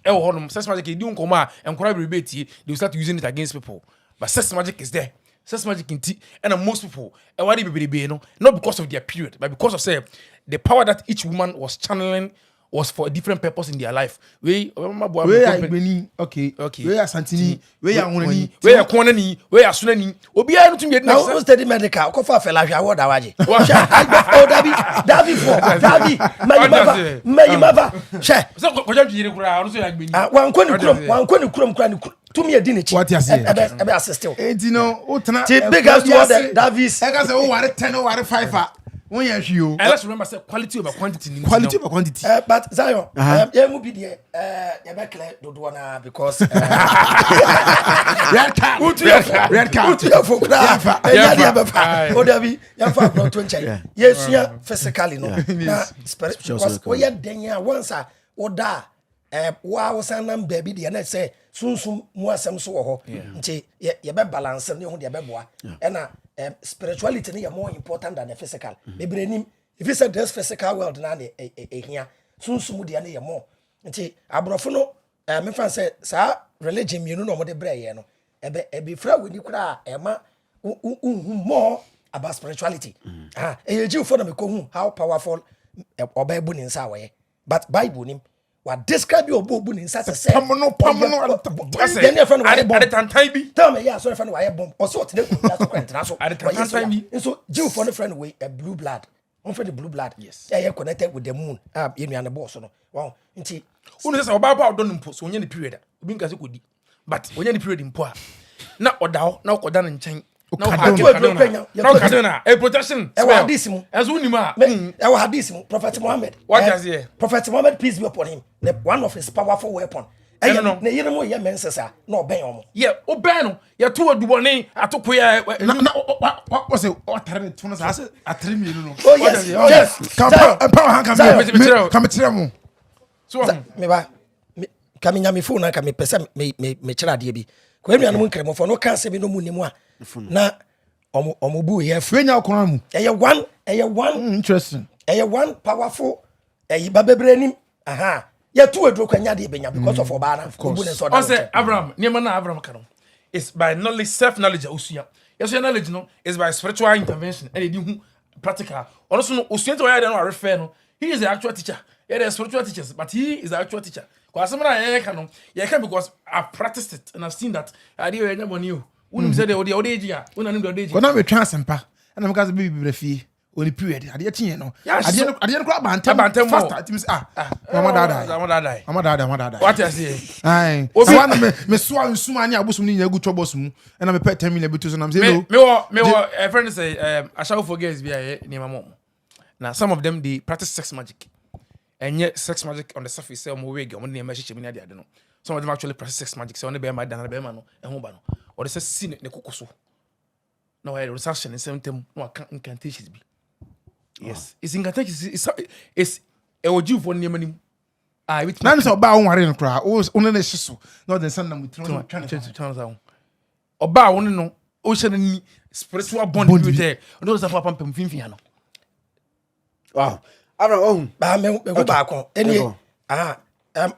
e di nkoma enkora berebeti they will start using it against people but sex magic is there sex magic inti and most people e wadi beberebe no not because of their period but because of say the power that each woman was channeling was for a different purpose in their life we agbeni okay we asantini we ahonani we akonani we asunani obi a no tumi dey na study medical ko fa fela hwa wo da waje Davi mayimava she so ko jam yire kura ono so agbeni wankɔ ne kurom kura ne tumi edi ne chi ebe assist o enti no o tena ti big as to the Davis e ka say o ware 10 o ware 5 when you hwio and let's remember say quality over quantity over quantity but Zion yeah mu bi de ya be clear dodo na because red card for kra ya dia be fa o da bi ya fa bro to nchai yes physically no na spiritual because we ya den ya once a o da wa wo sanam baby de na say sunsum mu asem so wo ho nti ye be balance ne ho de be boa na spirituality is more important than the physical. If you say this physical world na here, soon de na more. Nti abrofo no me fan say sa religion you no mo de breye no. Ebe fra we ni kura ema more about spirituality. E Jew for na me ko hu how powerful oba ebu ni nsa we. But Bible nim what describe your bobu ni nsa say pamono then your friend at the time bi tell me yeah so friend why bomb or so today that's kwenta so at the time bi so Jew for the friend way a blue blood on for the blue blood yes yeah connected with the moon you know and boss no wow nti unu say oba ba odon mpo so onye ni period obi nka se kodi but onye ni period mpo a na oda na okoda na nchen na kadona a protection e wa hadith mu ezo nima e wa hadith mu Prophet Muhammad what does here Prophet Muhammad peace be upon him one of his powerful weapon ne yere mo ye mensesa na oben omo yeah oben no ye to adubone atoko ya what say what tare to no say atare mi no oh yes power hand come tire mo so me ba kaminya me phone na ka me pesa me kira de bi ko enu anum nkremo fo no kan se bi no mu nimu a na omo bu ye frenya okona mu eye one interesting one powerful babebre nim ya tu edro kwanya de benya because of obana obu ne so da say Avram niema na Avram kanu is by knowledge self knowledge osua yes your knowledge no is by spiritual intervention and edi hu practical also no osua to ya de no refer no he is the actual teacher yeah the spiritual teachers but he is the actual teacher because some na ya kanu ya can because I've practiced it and I've seen that I dey enya money o unum say the odi ya unanim the odi ko na we transempa and am ka say bibi brefi oni period ade tinye no ade no kra bantem faster it means mama what you say ai so wan me so nsuma ani abosum ni nyagu chobos mu na me pet 10 million bitu so na say no me a friend say I shall forget be ni mama now some of them they practice sex magic and yet sex magic on the surface say mo wig mo na me hyehyem ni ade no some of them actually practice sex magic say on be ma dan be ma no e ho ba no or say sin ne kokoso na why the research in same time no incantations be yes it's incantations it's e oju for niam nim with na so ba won ware no kra o no na hyeso no den san na mutino no twan oba won no o hye ni spiritual bond with there no so papa pam finfin no wow Avram ba me go ba kon eni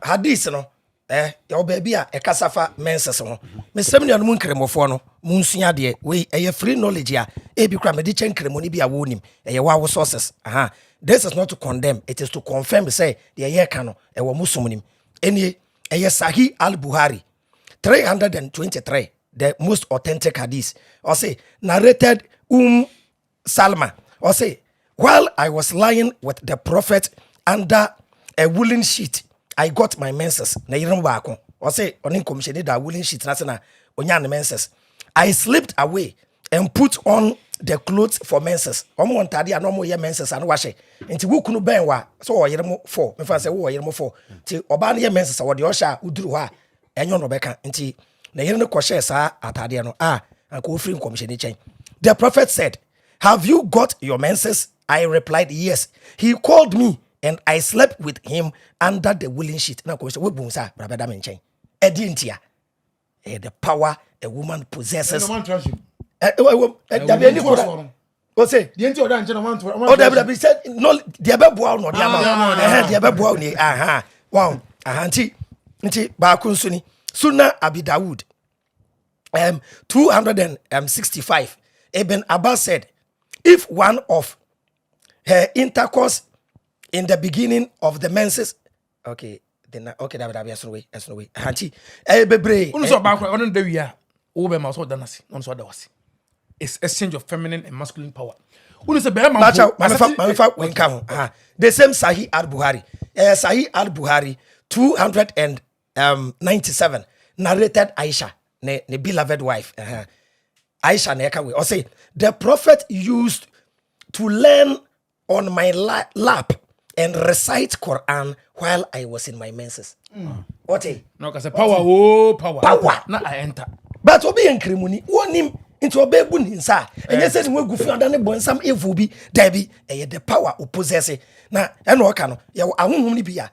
hadith no ya obabi a ekasafa menses ho mesem ne anu nkremofo no munsua de we free knowledge a bi kra me de chen kremoni bi a wonim wa sources this is not to condemn, it is to confirm say the ye ka no wo musumnim eni Sahih al-Bukhari 323, the most authentic hadith. Or say narrated Salma. Or say while I was lying with the prophet under a woolen sheet, I got my menses. Na yiram baako. Or say onin commission da woolen sheet na se na onya ne menses. I slipped away and put on the clothes for menses. Omo ntade a no mo ye menses anu wahye. Nti wukunu ben wa so oyeremo 4. Me fa say wo oyeremo 4. Nti oba ne ye menses wo de ohya uduru ho a enyo no beka. Nti na yere ne kohye sa atade no anko ofri commission ni chen. The prophet said, "Have you got your menses?" I replied, "Yes." He called me and I slept with him under the woolen sheet. Na commission we bun sa brabada men chen. Edi ntia. The power a woman possesses. What's it? The entire dance, Oh, they said no. The above no, the above ni. Wow. Nti bakun suni. Sunna Abi Dawud. 265. Ibn Abbas said, if one of her intercourse in the beginning of the menses, okay, then okay, that be no way. Hanti, bebre. Unso bakun onon de wi a. Wo be ma so danasi. Unso da wasi. It's exchange of feminine and masculine power. Unu se be ma the same Sahih al-Bukhari. Sahih al-Bukhari 297 narrated Aisha, ne beloved wife. Aisha ne ka we. Or say the prophet used to learn on my lap and recite Quran while I was in my menses. What? No ka se power power. Na I enter. But obi enkrimuni wonim into obebu ninsa enye se ni wagufu adane bonsam evil bi dabi the power o possess na eno oka no ye ahonhom ni bia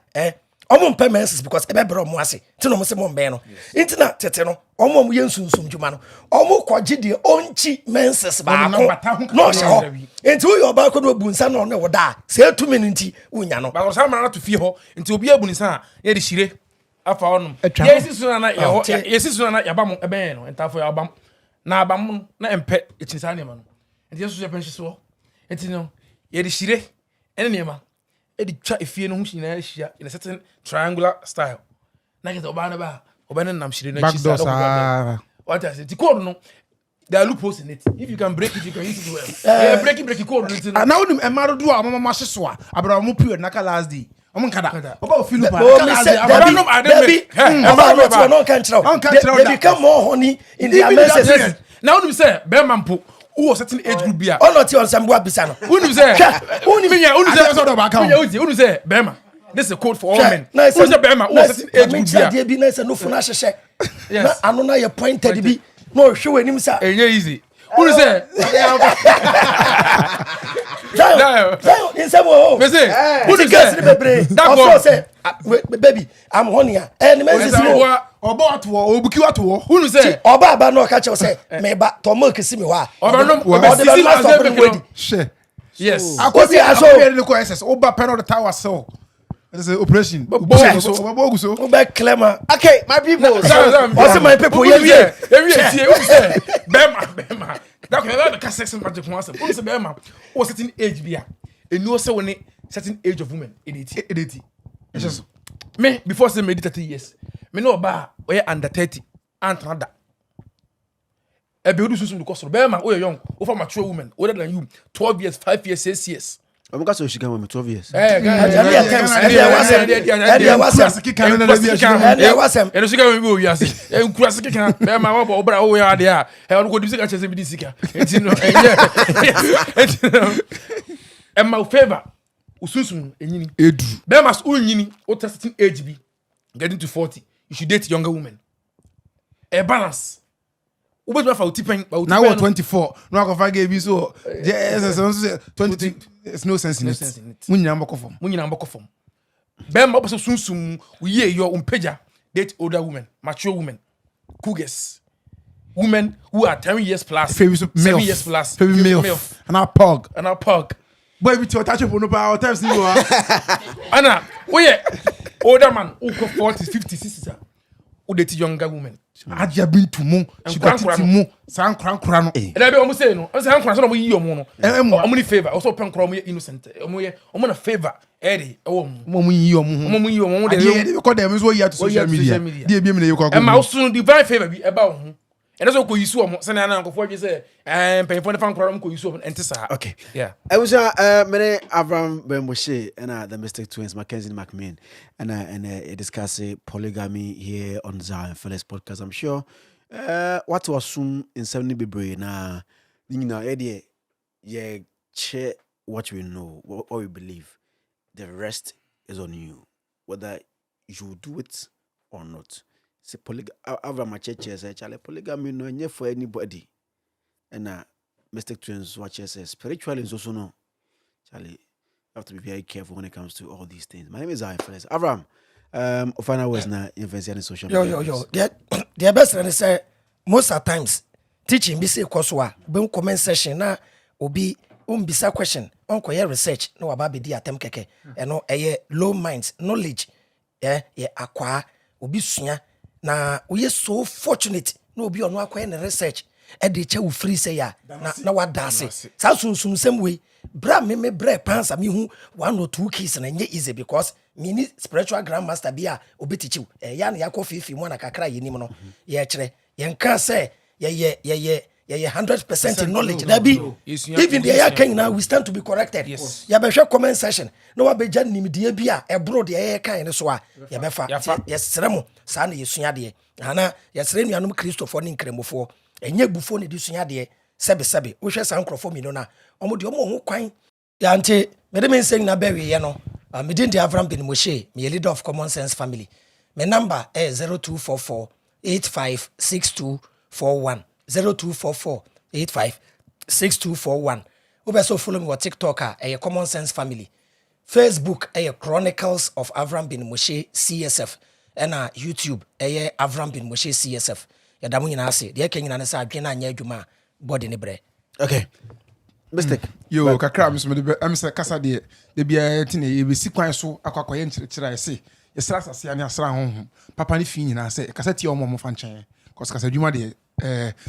omo mpa menses because ebebere omo ase ti no mo se mo mbe no nti na tete no omo ye nsunsum djuma no omo kwaje de onchi menses ba ko no se ho nti wo yo ba ko do bunsa no ne woda se atumi nti unya no ba ko sa mara to fie ho nti obi abu ni sa ye de hire afa onum yesi suna na ya ba mo ebe no entafo ya ba na abam na empe etinsa ne ma no enti yesu je penhye so enti no ye de hire ene ne ma e de twa efie no hu nyina hia in a certain triangular style na get oba na ba oba ne nam hire na chi sa what I say the code no there are loopholes in it. If you can break it, you can use it well. Break it code. Now when you emaro do a mama sheswa abra mo period naka last day. Omo kada. Oba feel pa. They become more honey in their menses. Now when you say be mampo who was certain age group bia. Oh not on some boy bisano. When you say when you say bema. This is a code for all men. Who's the bema who was certain age group bia. Be nice no funa hye. Yes. Na anu na your pointed bi. No, show any sir. Easy. Who is there? In some way. Who is there? Say, baby, I'm honey. And man is oba to obuki to who is there? Oba ba no catch say me ba to mo kesi me wa. Oba no share. Yes. Akosi aso the ko SS. Oba pen on the tower so. There's an operation. Okay, my people. Also, my people. Bema. That can never sex magic once. Who's a bema? Or certain age beer. And no so when certain age of women. 80. It's just me before say me 30 years. Me no ba we under 30. Aunt nada. E be do so because bema we young, over mature women, older than you, 12 years, 5 years, 6 years. I'm going to say 12 years. And my favor, Ususun, Bemas Unyini, or certain age be getting to 40. You should date younger women. A balance. Now 24. No, I can give you so. Yes, 20. There's no sense in it. Munyamba kofom. Bema opo sunsum we your umpeja date older women, mature women, cougars, women who are 10 years plus, 7 years plus, MILF, and our pug. Boy, we touch up on our times. Anna, older man who 40, 50, 60. who date younger women. Adia been to mo, she got to mo, San Cran. And I almost say no, I'm saying no you mono. I'm in favor. Also pen crom innocent. I'm a favor. Eddie, oh, you call them as well yet social media. Dear Bimini, and my soon divine favor be about him. And that's what you saw. Send an uncle for you say, and pay for the fan cram, you saw and Tessa. Okay, yeah. I was many Avram Ben Moshe and the Mystic Twins, McKenzie McMahon, and discuss polygamy here on Zion Fellas podcast. I'm sure what was soon in 70 be now, you know, Eddie, yeah, share what we know, what we believe. The rest is on you, whether you do it or not. Say Avram my church says, polygamy no nye for anybody. And Mystic Twins watch says spiritually is also no. Charlie, you have to be very careful when it comes to all these things. My name is Zion Fellas. Avram, final words na influence in social media. Yo. The best and say most of times teaching be say koswa, be comment session na obi bisa question, onko ye research no aba be di atem keke. No low minds, knowledge. Akwa obi sua na we so fortunate no obi ono akwa na research e de che wo free say ya na wadase sa sunsum same way bra me bra pansa me hu 1 or 2 keys na nye easy because me ni spiritual grandmaster bia obetichiw ya na yakọ fifi mu na kakra yenim no ye kire ye nka say ye 100% knowledge that be even the ya kan now we stand to be corrected. Ya be hwe comment section no wa be jan nimdie bia e bro de ye kan ne so a ya be fa yesremo sa na yesua de ana yesre nuanom Christopher ne nkremofo enye bufo ne di sua de sebe wo hwe san krofo mi no na omo de omo ho kwan ya nte me de men sing na be we ye no me din de Avram bin Moshe me leader of Common Sense family. My number is 0244 856241 0244-856241. Also follow me on TikTok a Common Sense Family. Facebook a Chronicles of Avram bin Moshe CSF. And YouTube a Avram bin Moshe CSF. Ya damu nyina ase. De ken nyina ne sa adwena anya adwuma body ne bre. Okay. Mystic. Yo kakra am say kasa de bia tin e be sikwan so akwakoye nchirechira ese. Yesra asase ane asra honhom. Papa ne fi nyina say kasa tie omo fa nchen. Cause kasa adwuma de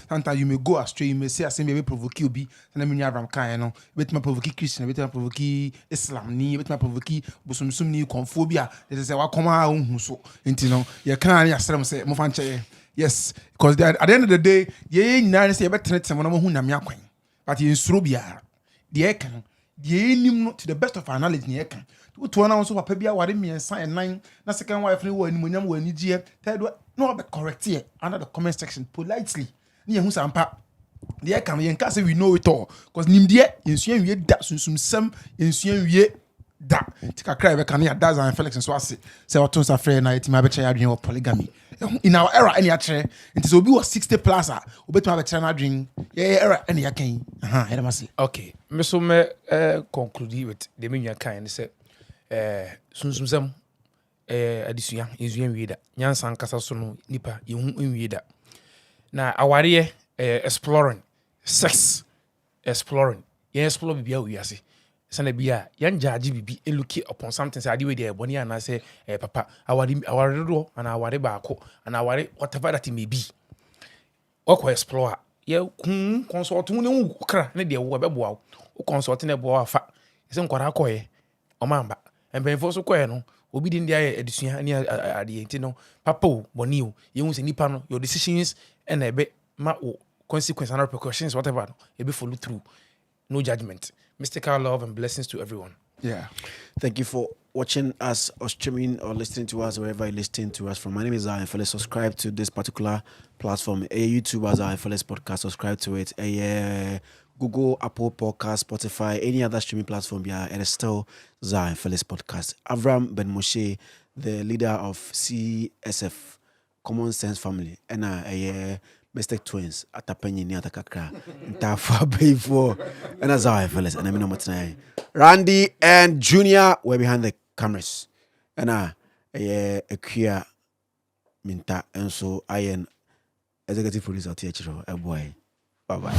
sometimes you may go astray, you may say as may provoke you be, and then Avram kind no, bet me provoke Christian, bet me provoke Islam ni, bet me provoke busum ni conphobia. They say wa come out so, you know, you can't asram say mo fanche. Yes, because at the end of the day, ye na say bet treat someone who na me akwan. But in Srobia, the can ye nim to the best of our knowledge ni can. To na so papa bia ware me ensan and 9 na second wife ni wo animonyam wo anigye third no be correct here under the comment section politely ni ehun sampa dey can yen ka say we know it all because nimdie ensuan wie da sunsum sam ensuan wie da tika cry be kan ya da Zion Felix so ase say oton sa frɛ na etima be kyerɛ adwen of polygamy in our era any atre it is obi was 60 plus obetima be kyerɛ na adwen era any akan I don't say okay me so me conclude with the menu kan say sunsum sam adisua ensuan wie da nyansa nkasa so no nipa yehu enwie da na aware exploring sex exploring ye explore bibia wiase sana bia yan judge bibi eluki upon something say ade we dey boni ana say papa aware do ana aware baako ana aware whatever that may be okwa explore ye consult ne wu kra ne de wo beboa wo consult ne bo afa se nkwara akoye o mamba embenfo so koye no obi din dia adisua ani ade enti no papa o boni o ye hu se nipa no your decisions and ebe ma o consequences and repercussions whatever no e be follow through no judgment mystical love and blessings to everyone. Yeah, thank you for watching us or streaming or listening to us wherever you're listening to us from. My name is Zion Fellas. Subscribe to this particular platform. YouTube as Zion Fellas podcast. Subscribe to it. Google, Apple Podcast, Spotify, any other streaming platform. Yeah, it is still Zion Fellas podcast. Avram Ben Moshe, the leader of CSF, Common Sense Family, and Mystic Twins at Tapenyi ni atakakra. Ntafa before and as Zion Fellas and I know what's name. Randy and Junior were behind the cameras. And a queer minta and so I am executive producer teacher a boy. Bye bye.